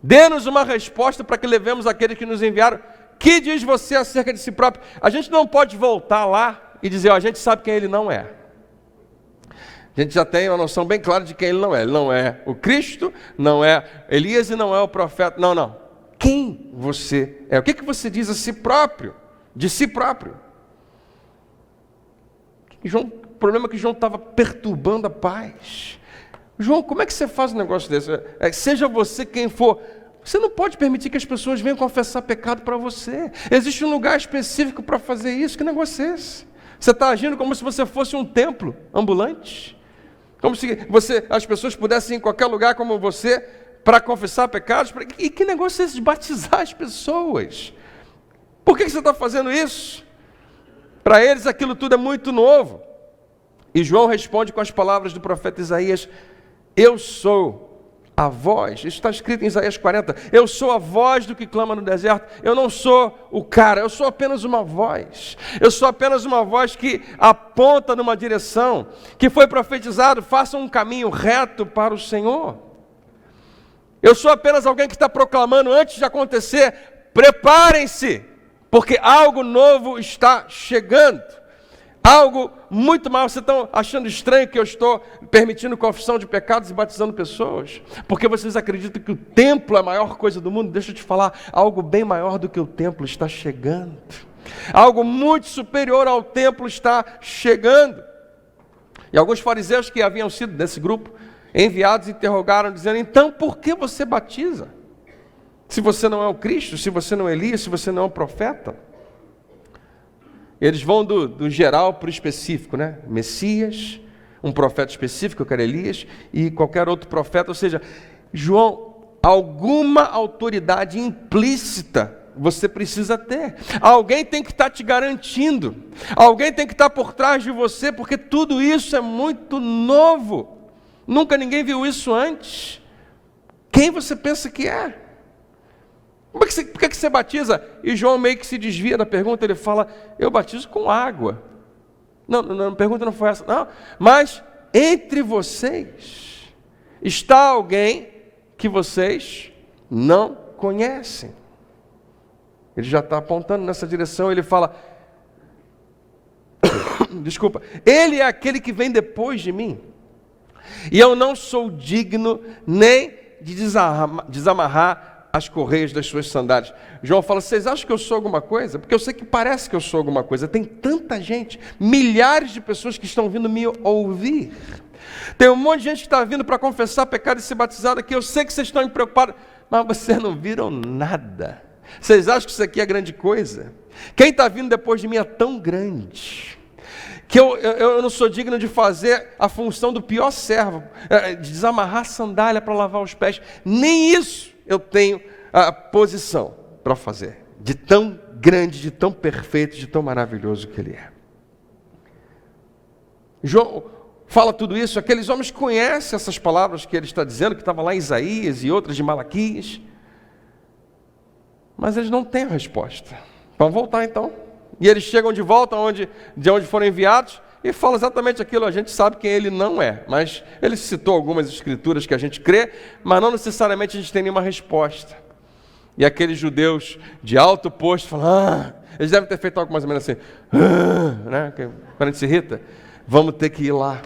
Dê-nos uma resposta para que levemos aqueles que nos enviaram. Que diz você acerca de si próprio? A gente não pode voltar lá e dizer, a gente sabe quem ele não é. A gente já tem uma noção bem clara de quem ele não é. Ele não é o Cristo, não é Elias e não é o profeta. Não. Quem você é? O que você diz a si próprio? De si próprio. O problema é que João estava perturbando a paz. João, como é que você faz um negócio desse? Seja você quem for, você não pode permitir que as pessoas venham confessar pecado para você. Existe um lugar específico para fazer isso. Que negócio é esse? Você está agindo como se você fosse um templo ambulante. Como se as pessoas pudessem ir em qualquer lugar como você para confessar pecados. E que negócio é esse de batizar as pessoas? Por que você está fazendo isso? Para eles aquilo tudo é muito novo. E João responde com as palavras do profeta Isaías, eu sou a voz, isso está escrito em Isaías 40, eu sou a voz do que clama no deserto, eu não sou o cara, eu sou apenas uma voz, eu sou apenas uma voz que aponta numa direção, que foi profetizado, façam um caminho reto para o Senhor. Eu sou apenas alguém que está proclamando antes de acontecer, preparem-se, porque algo novo está chegando. Algo muito mal. Vocês estão achando estranho que eu estou permitindo confissão de pecados e batizando pessoas? Porque vocês acreditam que o templo é a maior coisa do mundo? Deixa eu te falar, algo bem maior do que o templo está chegando. Algo muito superior ao templo está chegando. E alguns fariseus que haviam sido desse grupo, enviados, interrogaram, dizendo, então por que você batiza? Se você não é o Cristo, se você não é Elias, se você não é um profeta? Eles vão do geral para o específico, né? Messias, um profeta específico, que era Elias, e qualquer outro profeta. Ou seja, João, alguma autoridade implícita você precisa ter. Alguém tem que estar te garantindo. Alguém tem que estar por trás de você, porque tudo isso é muito novo. Nunca ninguém viu isso antes. Quem você pensa que é? Por que você batiza? E João meio que se desvia da pergunta, ele fala, eu batizo com água. Não, a pergunta não foi essa, não. Mas entre vocês está alguém que vocês não conhecem. Ele já está apontando nessa direção, ele fala, desculpa, ele é aquele que vem depois de mim. E eu não sou digno nem de desamarrar as correias das suas sandálias. João fala, vocês acham que eu sou alguma coisa? Porque eu sei que parece que eu sou alguma coisa. Tem tanta gente, milhares de pessoas que estão vindo me ouvir. Tem um monte de gente que está vindo para confessar pecado e ser batizado aqui. Eu sei que vocês estão preocupados, mas vocês não viram nada. Vocês acham que isso aqui é grande coisa? Quem está vindo depois de mim é tão grande que eu não sou digno de fazer a função do pior servo, de desamarrar a sandália para lavar os pés. Nem isso eu tenho a posição para fazer, de tão grande, de tão perfeito, de tão maravilhoso que ele é. João fala tudo isso, aqueles homens conhecem essas palavras que ele está dizendo, que estavam lá em Isaías e outras de Malaquias, mas eles não têm a resposta. Vamos voltar então. E eles chegam de volta de onde foram enviados e falam exatamente aquilo. A gente sabe quem ele não é, mas ele citou algumas escrituras que a gente crê, mas não necessariamente a gente tem nenhuma resposta. E aqueles judeus de alto posto falam, eles devem ter feito algo mais ou menos assim, né? Quando a gente se irrita, vamos ter que ir lá.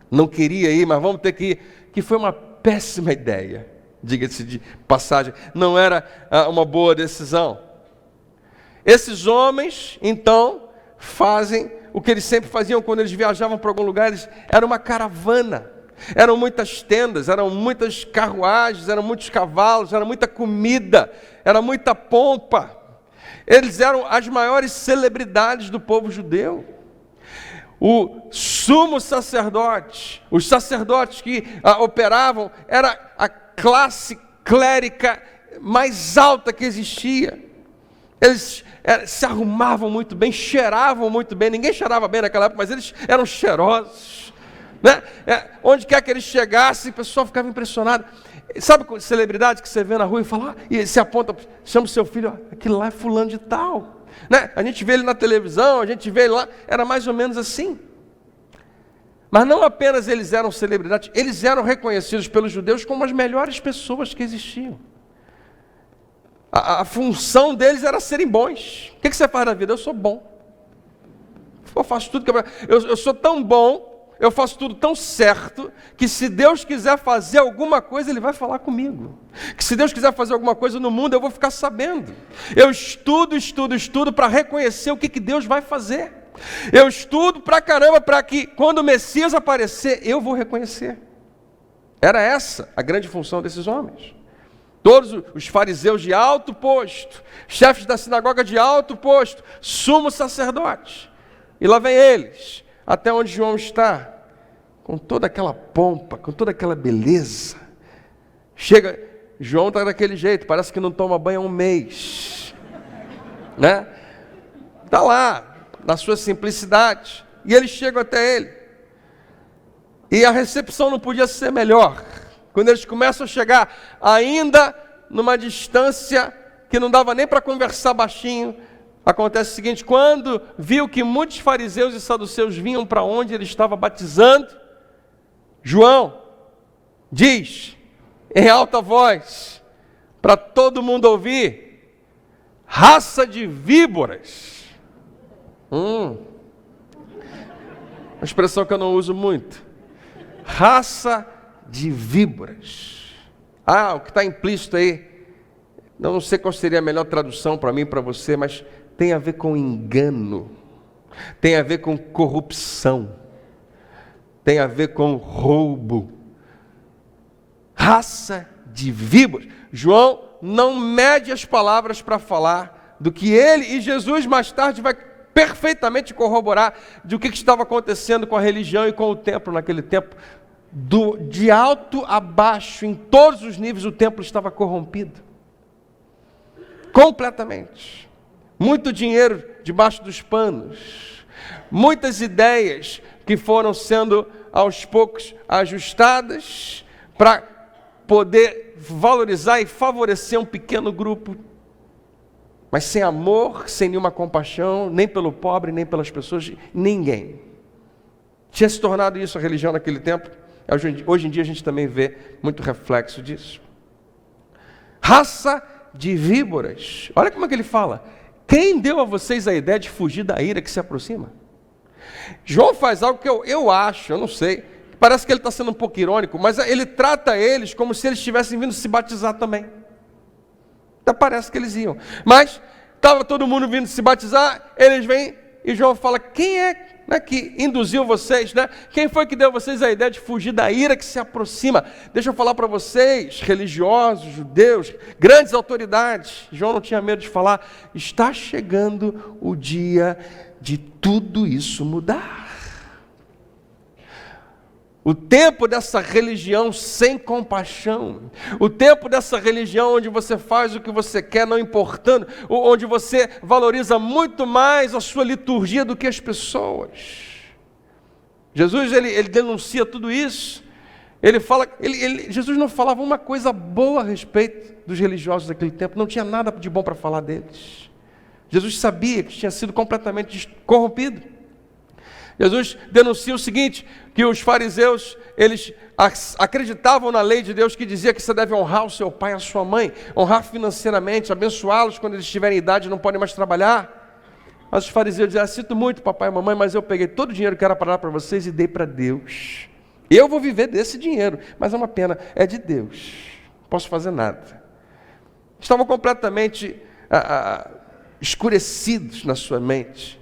Não queria ir, mas vamos ter que ir. Que foi uma péssima ideia, diga-se de passagem, não era uma boa decisão. Esses homens, então, fazem o que eles sempre faziam quando eles viajavam para algum lugar, era uma caravana, eram muitas tendas, eram muitas carruagens, eram muitos cavalos, era muita comida, era muita pompa. Eles eram as maiores celebridades do povo judeu. O sumo sacerdote, os sacerdotes que operavam, era a classe clérica mais alta que existia. Eles se arrumavam muito bem, cheiravam muito bem. Ninguém cheirava bem naquela época, mas eles eram cheirosos. né? Onde quer que ele chegasse, o pessoal ficava impressionado. Sabe celebridade que você vê na rua e fala, e se aponta, chama o seu filho, aquilo lá é fulano de tal, né? A gente vê ele na televisão, a gente vê ele lá, era mais ou menos assim. Mas não apenas eles eram celebridades, eles eram reconhecidos pelos judeus como as melhores pessoas que existiam. A função deles era serem bons. O que você faz na vida? Eu sou bom. Eu faço tudo que eu sou tão bom, eu faço tudo tão certo, que se Deus quiser fazer alguma coisa, Ele vai falar comigo. Que se Deus quiser fazer alguma coisa no mundo, eu vou ficar sabendo. Eu estudo para reconhecer o que Deus vai fazer. Eu estudo pra caramba para que quando o Messias aparecer, eu vou reconhecer. Era essa a grande função desses homens. Todos os fariseus de alto posto, chefes da sinagoga de alto posto, sumos sacerdotes. E lá vem eles, até onde João está, com toda aquela pompa, com toda aquela beleza. Chega, João está daquele jeito, parece que não toma banho há um mês, né? Está lá, na sua simplicidade, e eles chegam até ele, e a recepção não podia ser melhor. Quando eles começam a chegar, ainda numa distância que não dava nem para conversar baixinho, acontece o seguinte: quando viu que muitos fariseus e saduceus vinham para onde ele estava batizando, João diz em alta voz, para todo mundo ouvir: raça de víboras. Uma expressão que eu não uso muito. Raça de víboras. O que está implícito aí, não sei qual seria a melhor tradução para mim e para você, mas tem a ver com engano, tem a ver com corrupção, tem a ver com roubo. Raça de víboras. João não mede as palavras para falar do que ele e Jesus mais tarde vai perfeitamente corroborar de o que estava acontecendo com a religião e com o templo naquele tempo. De alto a baixo, em todos os níveis, o templo estava corrompido. Completamente. Muito dinheiro debaixo dos panos. Muitas ideias que foram sendo aos poucos ajustadas para poder valorizar e favorecer um pequeno grupo. Mas sem amor, sem nenhuma compaixão, nem pelo pobre, nem pelas pessoas, ninguém. Tinha se tornado isso a religião naquele tempo. Hoje em dia a gente também vê muito reflexo disso. Raça de víboras. Olha como é que ele fala. Quem deu a vocês a ideia de fugir da ira que se aproxima? João faz algo que eu acho, eu não sei, parece que ele está sendo um pouco irônico, mas ele trata eles como se eles tivessem vindo se batizar também. Até parece que eles iam. Mas estava todo mundo vindo se batizar, eles vêm e João fala: quem é, né, que induziu vocês? Né? Quem foi que deu a vocês a ideia de fugir da ira que se aproxima? Deixa eu falar para vocês, religiosos, judeus, grandes autoridades. João não tinha medo de falar: está chegando o dia de tudo isso mudar. O tempo dessa religião sem compaixão, o tempo dessa religião onde você faz o que você quer, não importando, onde você valoriza muito mais a sua liturgia do que as pessoas. Jesus, ele denuncia tudo isso. Ele fala, Jesus não falava uma coisa boa a respeito dos religiosos daquele tempo, não tinha nada de bom para falar deles. Jesus sabia que tinha sido completamente corrompido. Jesus denuncia o seguinte, que os fariseus, eles acreditavam na lei de Deus que dizia que você deve honrar o seu pai e a sua mãe, honrar financeiramente, abençoá-los quando eles tiverem idade e não podem mais trabalhar. Mas os fariseus diziam: sinto muito, papai e mamãe, mas eu peguei todo o dinheiro que era para dar para vocês e dei para Deus. Eu vou viver desse dinheiro, mas é uma pena, é de Deus, não posso fazer nada. Estavam completamente escurecidos na sua mente.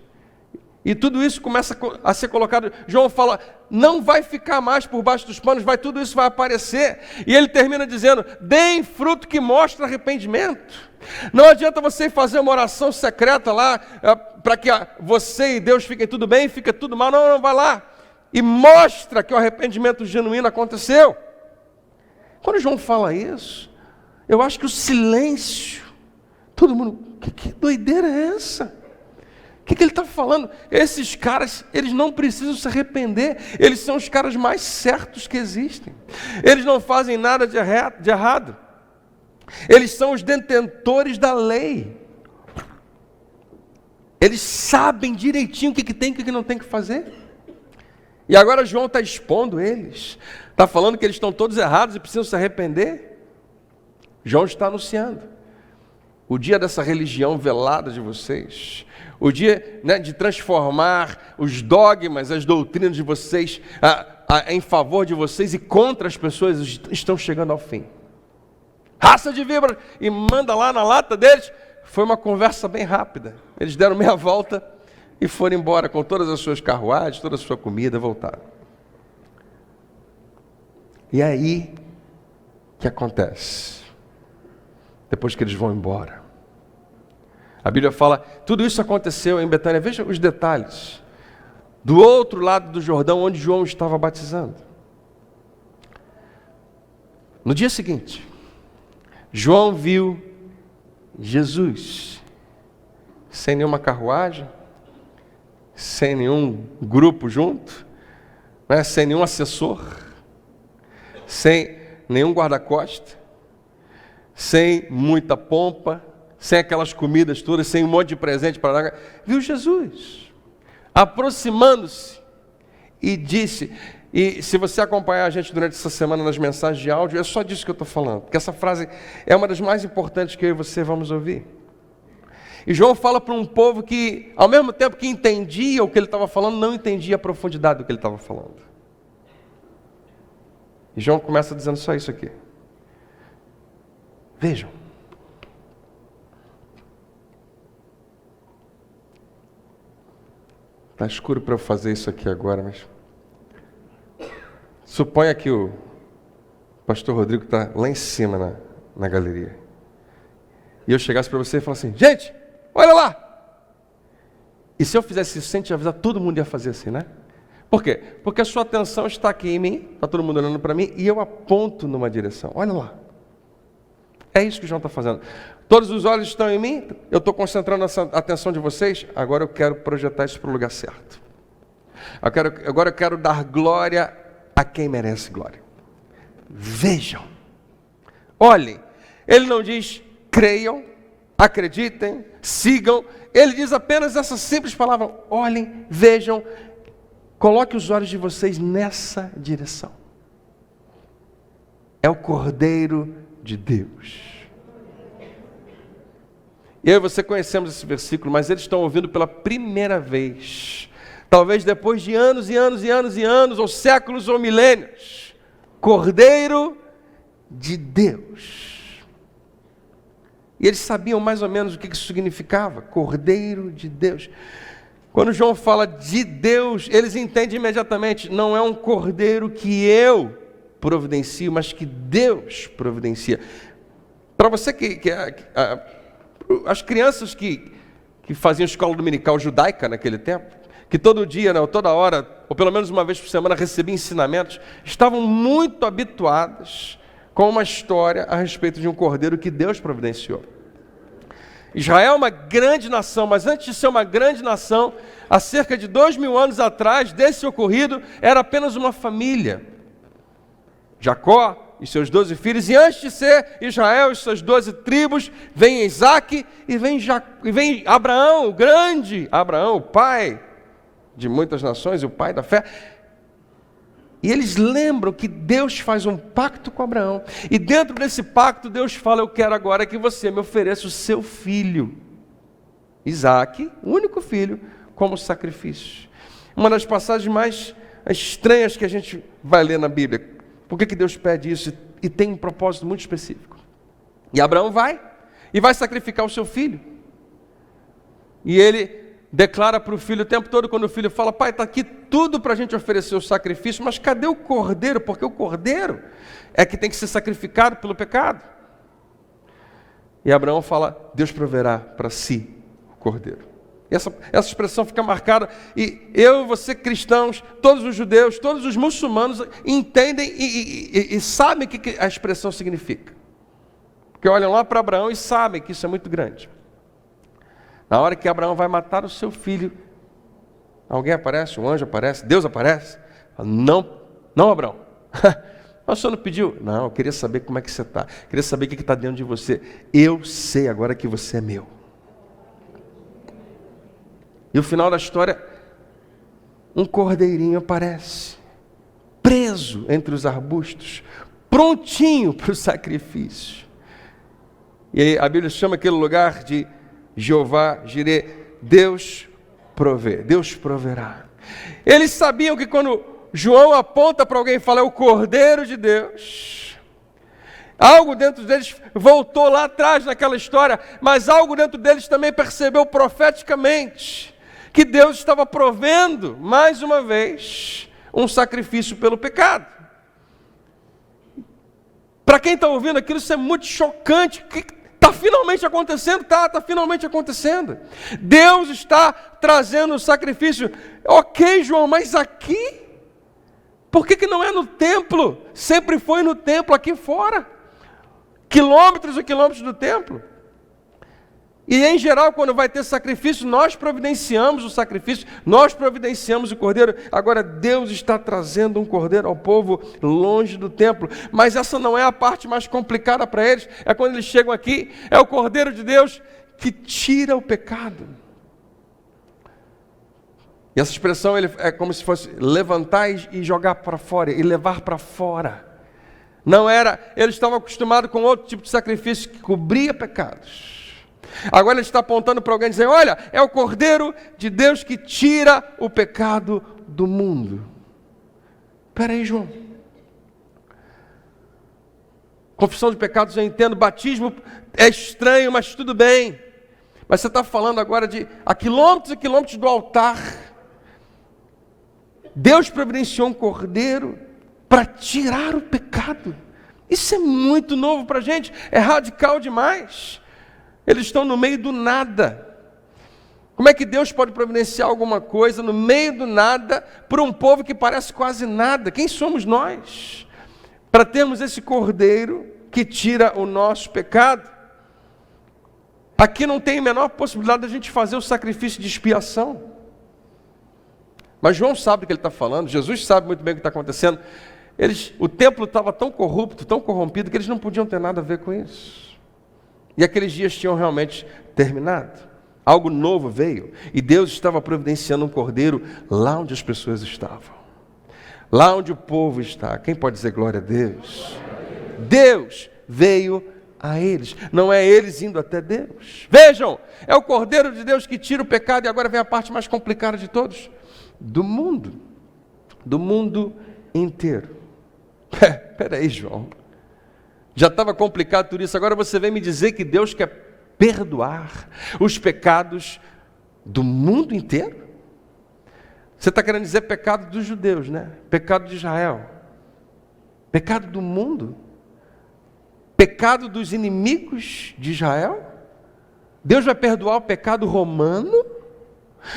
E tudo isso começa a ser colocado. João fala: não vai ficar mais por baixo dos panos, tudo isso vai aparecer. E ele termina dizendo: deem fruto que mostre arrependimento. Não adianta você ir fazer uma oração secreta lá, para que você e Deus fiquem tudo bem, fica tudo mal. Não, vai lá e mostra que o arrependimento genuíno aconteceu. Quando João fala isso, eu acho que o silêncio, todo mundo: que doideira é essa? que ele está falando? Esses caras, eles não precisam se arrepender. Eles são os caras mais certos que existem. Eles não fazem nada de errado. Eles são os detentores da lei. Eles sabem direitinho o que tem e o que não tem que fazer. E agora João está expondo eles. Está falando que eles estão todos errados e precisam se arrepender. João está anunciando o dia dessa religião velada de vocês, o dia, né, de transformar os dogmas, as doutrinas de vocês em favor de vocês e contra as pessoas, estão chegando ao fim. Raça de víbora, e manda lá na lata deles. Foi uma conversa bem rápida. Eles deram meia volta e foram embora com todas as suas carruagens, toda a sua comida, voltaram. E aí, o que acontece? Depois que eles vão embora, a Bíblia fala, tudo isso aconteceu em Betânia. Veja os detalhes. Do outro lado do Jordão, onde João estava batizando. No dia seguinte, João viu Jesus, sem nenhuma carruagem, sem nenhum grupo junto, né, sem nenhum assessor, sem nenhum guarda-costas, sem muita pompa, sem aquelas comidas todas, sem um monte de presente para dar. Viu Jesus aproximando-se e disse, e se você acompanhar a gente durante essa semana nas mensagens de áudio, é só disso que eu estou falando, porque essa frase é uma das mais importantes que eu e você vamos ouvir. E João fala para um povo que, ao mesmo tempo que entendia o que ele estava falando, não entendia a profundidade do que ele estava falando. E João começa dizendo só isso aqui. Vejam. Está escuro para eu fazer isso aqui agora, mas... Suponha que o pastor Rodrigo está lá em cima na galeria. E eu chegasse para você e falasse assim, gente, olha lá! E se eu fizesse isso sem te avisar, todo mundo ia fazer assim, né? Por quê? Porque a sua atenção está aqui em mim, está todo mundo olhando para mim, e eu aponto numa direção. Olha lá. É isso que João está fazendo. Todos os olhos estão em mim, eu estou concentrando a atenção de vocês, agora eu quero projetar isso para o lugar certo. Agora eu quero dar glória a quem merece glória. Vejam, olhem, ele não diz creiam, acreditem, sigam, ele diz apenas essa simples palavra, olhem, vejam, coloque os olhos de vocês nessa direção. É o Cordeiro de Deus. E eu e você conhecemos esse versículo, mas eles estão ouvindo pela primeira vez, talvez depois de anos e anos e anos e anos, ou séculos ou milênios, Cordeiro de Deus. E eles sabiam mais ou menos o que isso significava, Cordeiro de Deus. Quando João fala de Deus, eles entendem imediatamente, não é um cordeiro que eu providencio, mas que Deus providencia. Para você as crianças que faziam escola dominical judaica naquele tempo, que todo dia, ou toda hora, ou pelo menos uma vez por semana recebiam ensinamentos, estavam muito habituadas com uma história a respeito de um cordeiro que Deus providenciou. Israel é uma grande nação, mas antes de ser uma grande nação, há cerca de 2000 anos atrás, desse ocorrido, era apenas uma família. Jacó e seus 12 filhos, e antes de ser Israel e suas 12 tribos, vem Isaac e vem Abraão, o grande Abraão, o pai de muitas nações, o pai da fé. E eles lembram que Deus faz um pacto com Abraão, e dentro desse pacto Deus fala, eu quero agora que você me ofereça o seu filho, Isaac, o único filho, como sacrifício. Uma das passagens mais estranhas que a gente vai ler na Bíblia. Por que Deus pede isso? E tem um propósito muito específico. E Abraão vai sacrificar o seu filho. E ele declara para o filho o tempo todo, quando o filho fala, pai, está aqui tudo para a gente oferecer o sacrifício, mas cadê o cordeiro? Porque o cordeiro é que tem que ser sacrificado pelo pecado. E Abraão fala, Deus proverá para si o cordeiro. Essa expressão fica marcada, e eu, você cristãos, todos os judeus, todos os muçulmanos entendem e sabem o que a expressão significa. Porque olham lá para Abraão e sabem que isso é muito grande. Na hora que Abraão vai matar o seu filho, alguém aparece, um anjo aparece, Deus aparece. Fala, não Abraão. O senhor não pediu? Não, eu queria saber como é que você está. Queria saber o que está dentro de você. Eu sei agora que você é meu. E o final da história, um cordeirinho aparece, preso entre os arbustos, prontinho para o sacrifício. E aí a Bíblia chama aquele lugar de Jeová Jirê, Deus provê, Deus proverá. Eles sabiam que quando João aponta para alguém e fala, é o Cordeiro de Deus, algo dentro deles voltou lá atrás naquela história, mas algo dentro deles também percebeu profeticamente que Deus estava provendo, mais uma vez, um sacrifício pelo pecado. Para quem está ouvindo aquilo, isso é muito chocante. Está finalmente acontecendo? Está finalmente acontecendo. Deus está trazendo o sacrifício. Ok, João, mas aqui? Por que não é no templo? Sempre foi no templo, aqui fora. Quilômetros e quilômetros do templo. E em geral, quando vai ter sacrifício, nós providenciamos o sacrifício, nós providenciamos o cordeiro. Agora Deus está trazendo um cordeiro ao povo longe do templo. Mas essa não é a parte mais complicada para eles. É quando eles chegam aqui, é o Cordeiro de Deus que tira o pecado. E essa expressão é como se fosse levantar e jogar para fora, e levar para fora. Não era, eles estavam acostumados com outro tipo de sacrifício que cobria pecados. Agora ele está apontando para alguém e dizendo, olha, é o Cordeiro de Deus que tira o pecado do mundo. Espera aí, João. Confissão de pecados eu entendo, batismo é estranho, mas tudo bem. Mas você está falando agora de a quilômetros e quilômetros do altar. Deus providenciou um cordeiro para tirar o pecado. Isso é muito novo para a gente, é radical demais. Eles estão no meio do nada. Como é que Deus pode providenciar alguma coisa no meio do nada para um povo que parece quase nada? Quem somos nós para termos esse cordeiro que tira o nosso pecado? Aqui não tem a menor possibilidade de a gente fazer o sacrifício de expiação. Mas João sabe do que ele está falando, Jesus sabe muito bem o que está acontecendo. O templo estava tão corrupto, tão corrompido, que eles não podiam ter nada a ver com isso. E aqueles dias tinham realmente terminado. Algo novo veio. E Deus estava providenciando um cordeiro lá onde as pessoas estavam. Lá onde o povo está. Quem pode dizer glória a Deus? Deus veio a eles. Não é eles indo até Deus. Vejam, é o Cordeiro de Deus que tira o pecado. E agora vem a parte mais complicada de todos. Do mundo. Do mundo inteiro. Espera aí, João. Já estava complicado tudo isso, agora você vem me dizer que Deus quer perdoar os pecados do mundo inteiro? Você está querendo dizer pecado dos judeus, né? Pecado de Israel. Pecado do mundo. Pecado dos inimigos de Israel. Deus vai perdoar o pecado romano?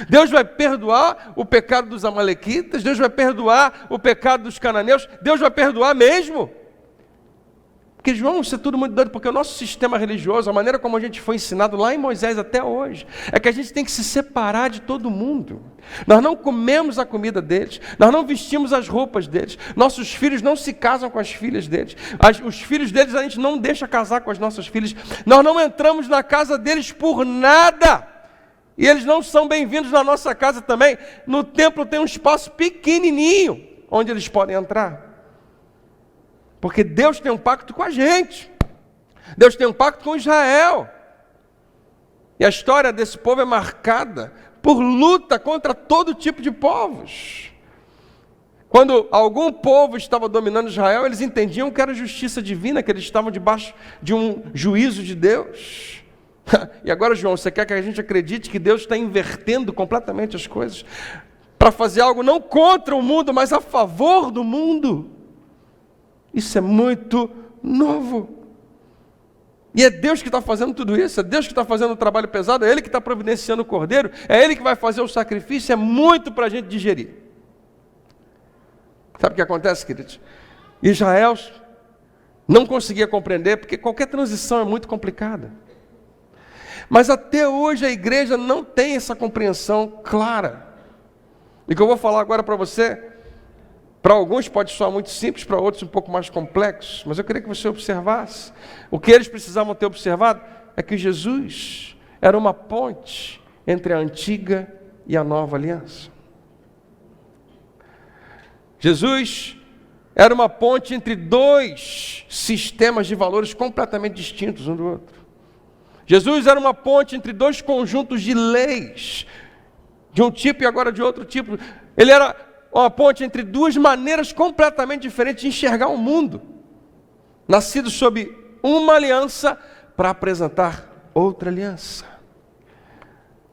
Deus vai perdoar o pecado dos amalequitas? Deus vai perdoar o pecado dos cananeus? Deus vai perdoar mesmo? Porque, João, isso é tudo muito doido, porque o nosso sistema religioso, a maneira como a gente foi ensinado lá em Moisés até hoje, é que a gente tem que se separar de todo mundo. Nós não comemos a comida deles, nós não vestimos as roupas deles, nossos filhos não se casam com as filhas deles, os filhos deles a gente não deixa casar com as nossas filhas, nós não entramos na casa deles por nada, e eles não são bem-vindos na nossa casa também. No templo tem um espaço pequenininho, onde eles podem entrar. Porque Deus tem um pacto com a gente. Deus tem um pacto com Israel. E a história desse povo é marcada por luta contra todo tipo de povos. Quando algum povo estava dominando Israel, eles entendiam que era justiça divina, que eles estavam debaixo de um juízo de Deus. E agora, João, você quer que a gente acredite que Deus está invertendo completamente as coisas para fazer algo não contra o mundo, mas a favor do mundo? Isso é muito novo. E é Deus que está fazendo tudo isso, é Deus que está fazendo o trabalho pesado, é Ele que está providenciando o cordeiro, é Ele que vai fazer o sacrifício, é muito para a gente digerir. Sabe o que acontece, queridos? Israel não conseguia compreender, porque qualquer transição é muito complicada. Mas até hoje a igreja não tem essa compreensão clara. E o que eu vou falar agora para você, para alguns pode soar muito simples, para outros um pouco mais complexo, mas eu queria que você observasse. O que eles precisavam ter observado é que Jesus era uma ponte entre a antiga e a nova aliança. Jesus era uma ponte entre dois sistemas de valores completamente distintos um do outro. Jesus era uma ponte entre dois conjuntos de leis, de um tipo e agora de outro tipo. Ele era uma ponte entre duas maneiras completamente diferentes de enxergar o mundo. Nascido sob uma aliança para apresentar outra aliança.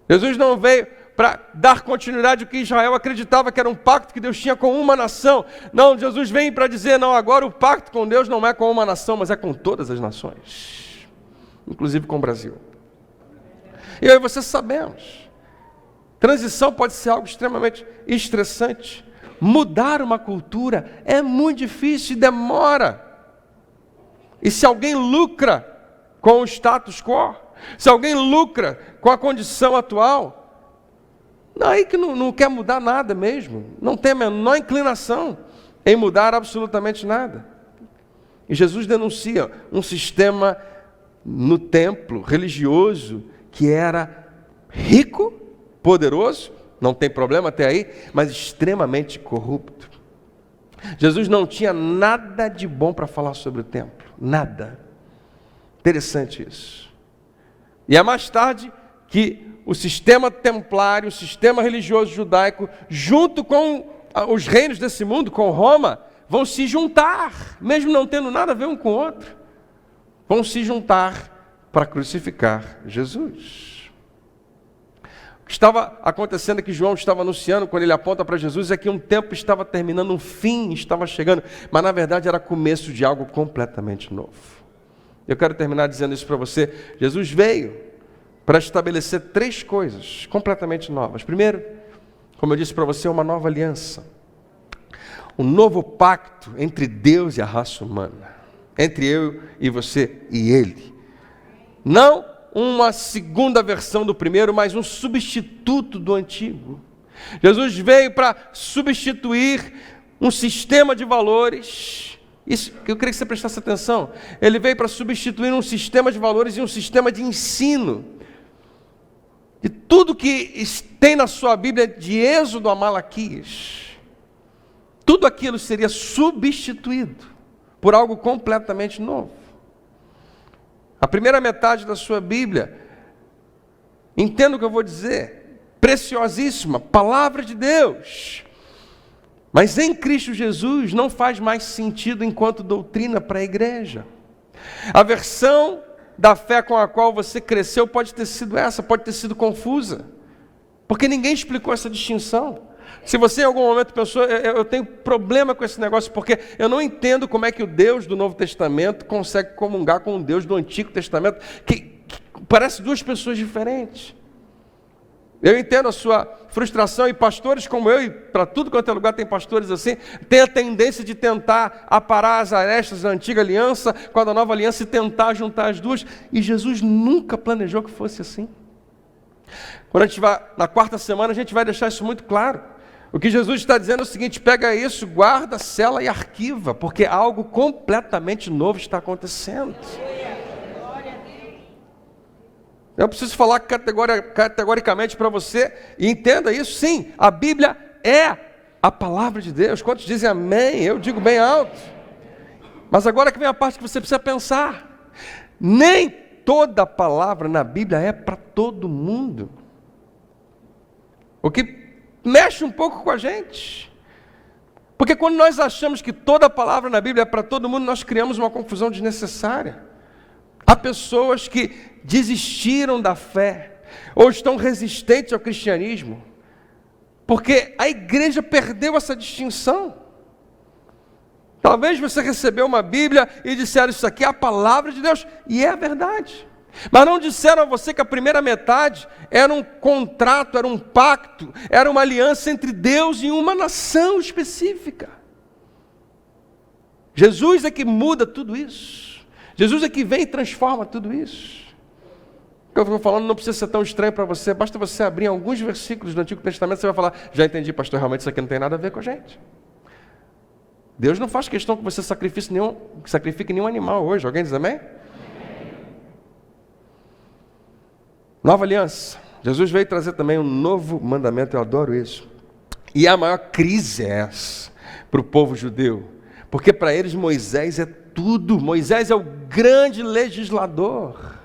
Jesus não veio para dar continuidade ao que Israel acreditava que era um pacto que Deus tinha com uma nação. Não, Jesus vem para dizer, não, agora o pacto com Deus não é com uma nação, mas é com todas as nações. Inclusive com o Brasil. E aí você sabemos. Transição pode ser algo extremamente estressante. Mudar uma cultura é muito difícil e demora. E se alguém lucra com o status quo, se alguém lucra com a condição atual, aí que não quer mudar nada mesmo, não tem a menor inclinação em mudar absolutamente nada. E Jesus denuncia um sistema no templo religioso que era rico, poderoso, não tem problema até aí, mas extremamente corrupto. Jesus não tinha nada de bom para falar sobre o templo, nada. Interessante isso. E é mais tarde que o sistema templário, o sistema religioso judaico, junto com os reinos desse mundo, com Roma, vão se juntar, mesmo não tendo nada a ver um com o outro, vão se juntar para crucificar Jesus. O que estava acontecendo é que João estava anunciando, quando ele aponta para Jesus, é que um tempo estava terminando, um fim estava chegando, mas na verdade era começo de algo completamente novo. Eu quero terminar dizendo isso para você. Jesus veio para estabelecer 3 coisas completamente novas. Primeiro, como eu disse para você, uma nova aliança. Um novo pacto entre Deus e a raça humana. Entre eu e você e Ele. Não uma segunda versão do primeiro, mas um substituto do antigo. Jesus veio para substituir um sistema de valores. Isso, eu queria que você prestasse atenção. Ele veio para substituir um sistema de valores e um sistema de ensino. De tudo que tem na sua Bíblia, de Êxodo a Malaquias, tudo aquilo seria substituído por algo completamente novo. A primeira metade da sua Bíblia, entenda o que eu vou dizer, preciosíssima, palavra de Deus. Mas em Cristo Jesus não faz mais sentido enquanto doutrina para a igreja. A versão da fé com a qual você cresceu pode ter sido essa, pode ter sido confusa. Porque ninguém explicou essa distinção. Se você em algum momento pensou, eu tenho problema com esse negócio, porque eu não entendo como é que o Deus do Novo Testamento consegue comungar com o Deus do Antigo Testamento, que parece 2 pessoas diferentes. Eu entendo a sua frustração, e pastores como eu, e para tudo quanto é lugar tem pastores assim, tem a tendência de tentar aparar as arestas da antiga aliança com a da nova aliança e tentar juntar as duas, e Jesus nunca planejou que fosse assim. Quando a gente vai, na 4ª semana, a gente vai deixar isso muito claro. O que Jesus está dizendo é o seguinte: pega isso, guarda, sela e arquiva, porque algo completamente novo está acontecendo. Eu preciso falar categoricamente para você, e entenda isso, sim, a Bíblia é a palavra de Deus. Quantos dizem amém? Eu digo bem alto. Mas agora que vem a parte que você precisa pensar. Nem toda palavra na Bíblia é para todo mundo. O que mexe um pouco com a gente. Porque quando nós achamos que toda palavra na Bíblia é para todo mundo, nós criamos uma confusão desnecessária. Há pessoas que desistiram da fé, ou estão resistentes ao cristianismo, porque a igreja perdeu essa distinção. Talvez você recebeu uma Bíblia e disseram, isso aqui é a palavra de Deus, e é a verdade. Mas não disseram a você que a primeira metade era um contrato, era um pacto, era uma aliança entre Deus e uma nação específica. Jesus é que muda tudo isso. Jesus é que vem e transforma tudo isso. O que eu estou falando não precisa ser tão estranho para você, basta você abrir alguns versículos do Antigo Testamento, você vai falar, já entendi, pastor, realmente isso aqui não tem nada a ver com a gente. Deus não faz questão que você sacrifique nenhum animal hoje. Alguém diz amém? Nova aliança. Jesus veio trazer também um novo mandamento, eu adoro isso. E a maior crise é essa para o povo judeu, porque para eles Moisés é tudo. Moisés é o grande legislador.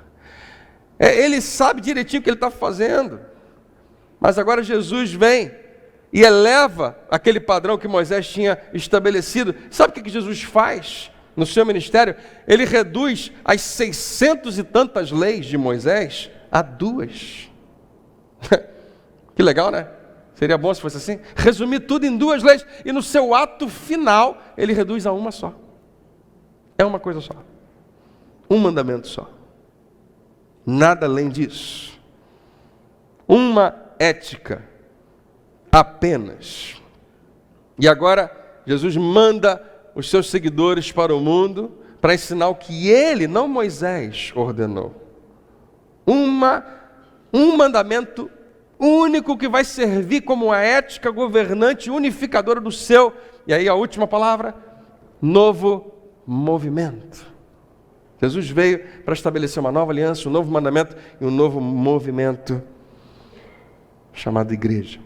Ele sabe direitinho o que ele está fazendo. Mas agora Jesus vem e eleva aquele padrão que Moisés tinha estabelecido. Sabe o que Jesus faz no seu ministério? Ele reduz as 600 e tantas leis de Moisés a 2. Que legal, né? Seria bom se fosse assim. Resumir tudo em 2 leis e no seu ato final ele reduz a uma só. É uma coisa só. Um mandamento só. Nada além disso. Uma ética apenas. E agora Jesus manda os seus seguidores para o mundo para ensinar o que ele, não Moisés, ordenou. Um mandamento único que vai servir como a ética governante unificadora do seu, e aí a última palavra, novo movimento. Jesus veio para estabelecer uma nova aliança, um novo mandamento e um novo movimento chamado igreja.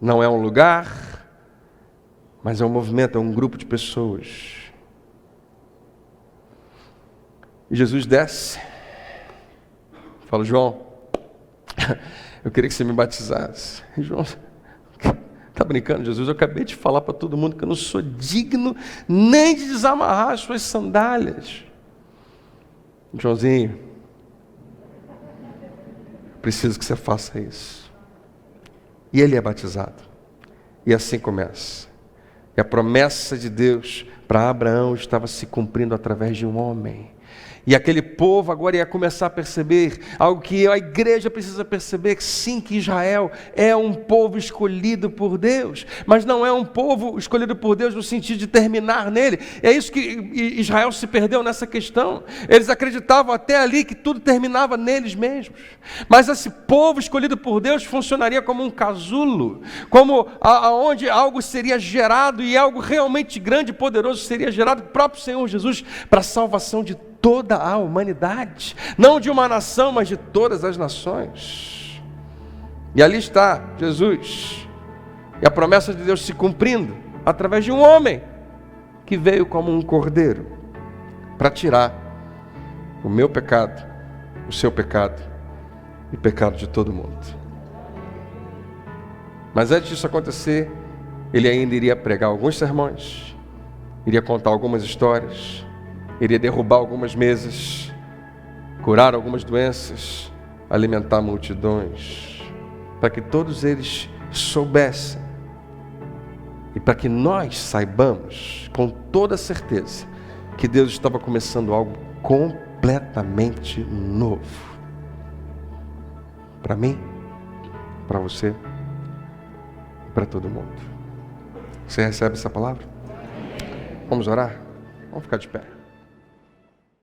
Não é um lugar, mas é um movimento, é um grupo de pessoas. E Jesus desce, fala, João, eu queria que você me batizasse. E João, está brincando, Jesus? Eu acabei de falar para todo mundo que eu não sou digno nem de desamarrar as suas sandálias. Joãozinho, preciso que você faça isso. E ele é batizado. E assim começa. E a promessa de Deus para Abraão estava se cumprindo através de um homem. E aquele povo agora ia começar a perceber algo que a igreja precisa perceber, que sim, que Israel é um povo escolhido por Deus, mas não é um povo escolhido por Deus no sentido de terminar nele. É isso que Israel se perdeu nessa questão. Eles acreditavam até ali que tudo terminava neles mesmos. Mas esse povo escolhido por Deus funcionaria como um casulo, como aonde algo seria gerado e algo realmente grande e poderoso seria gerado, o próprio Senhor Jesus, para a salvação de toda a humanidade, não de uma nação, mas de todas as nações. E ali está Jesus, e a promessa de Deus se cumprindo, através de um homem, que veio como um cordeiro, para tirar o meu pecado, o seu pecado, e o pecado de todo mundo. Mas antes disso acontecer, ele ainda iria pregar alguns sermões, iria contar algumas histórias, iria derrubar algumas mesas, curar algumas doenças, alimentar multidões, para que todos eles soubessem e para que nós saibamos com toda certeza que Deus estava começando algo completamente novo. Para mim, para você e para todo mundo. Você recebe essa palavra? Vamos orar? Vamos ficar de pé.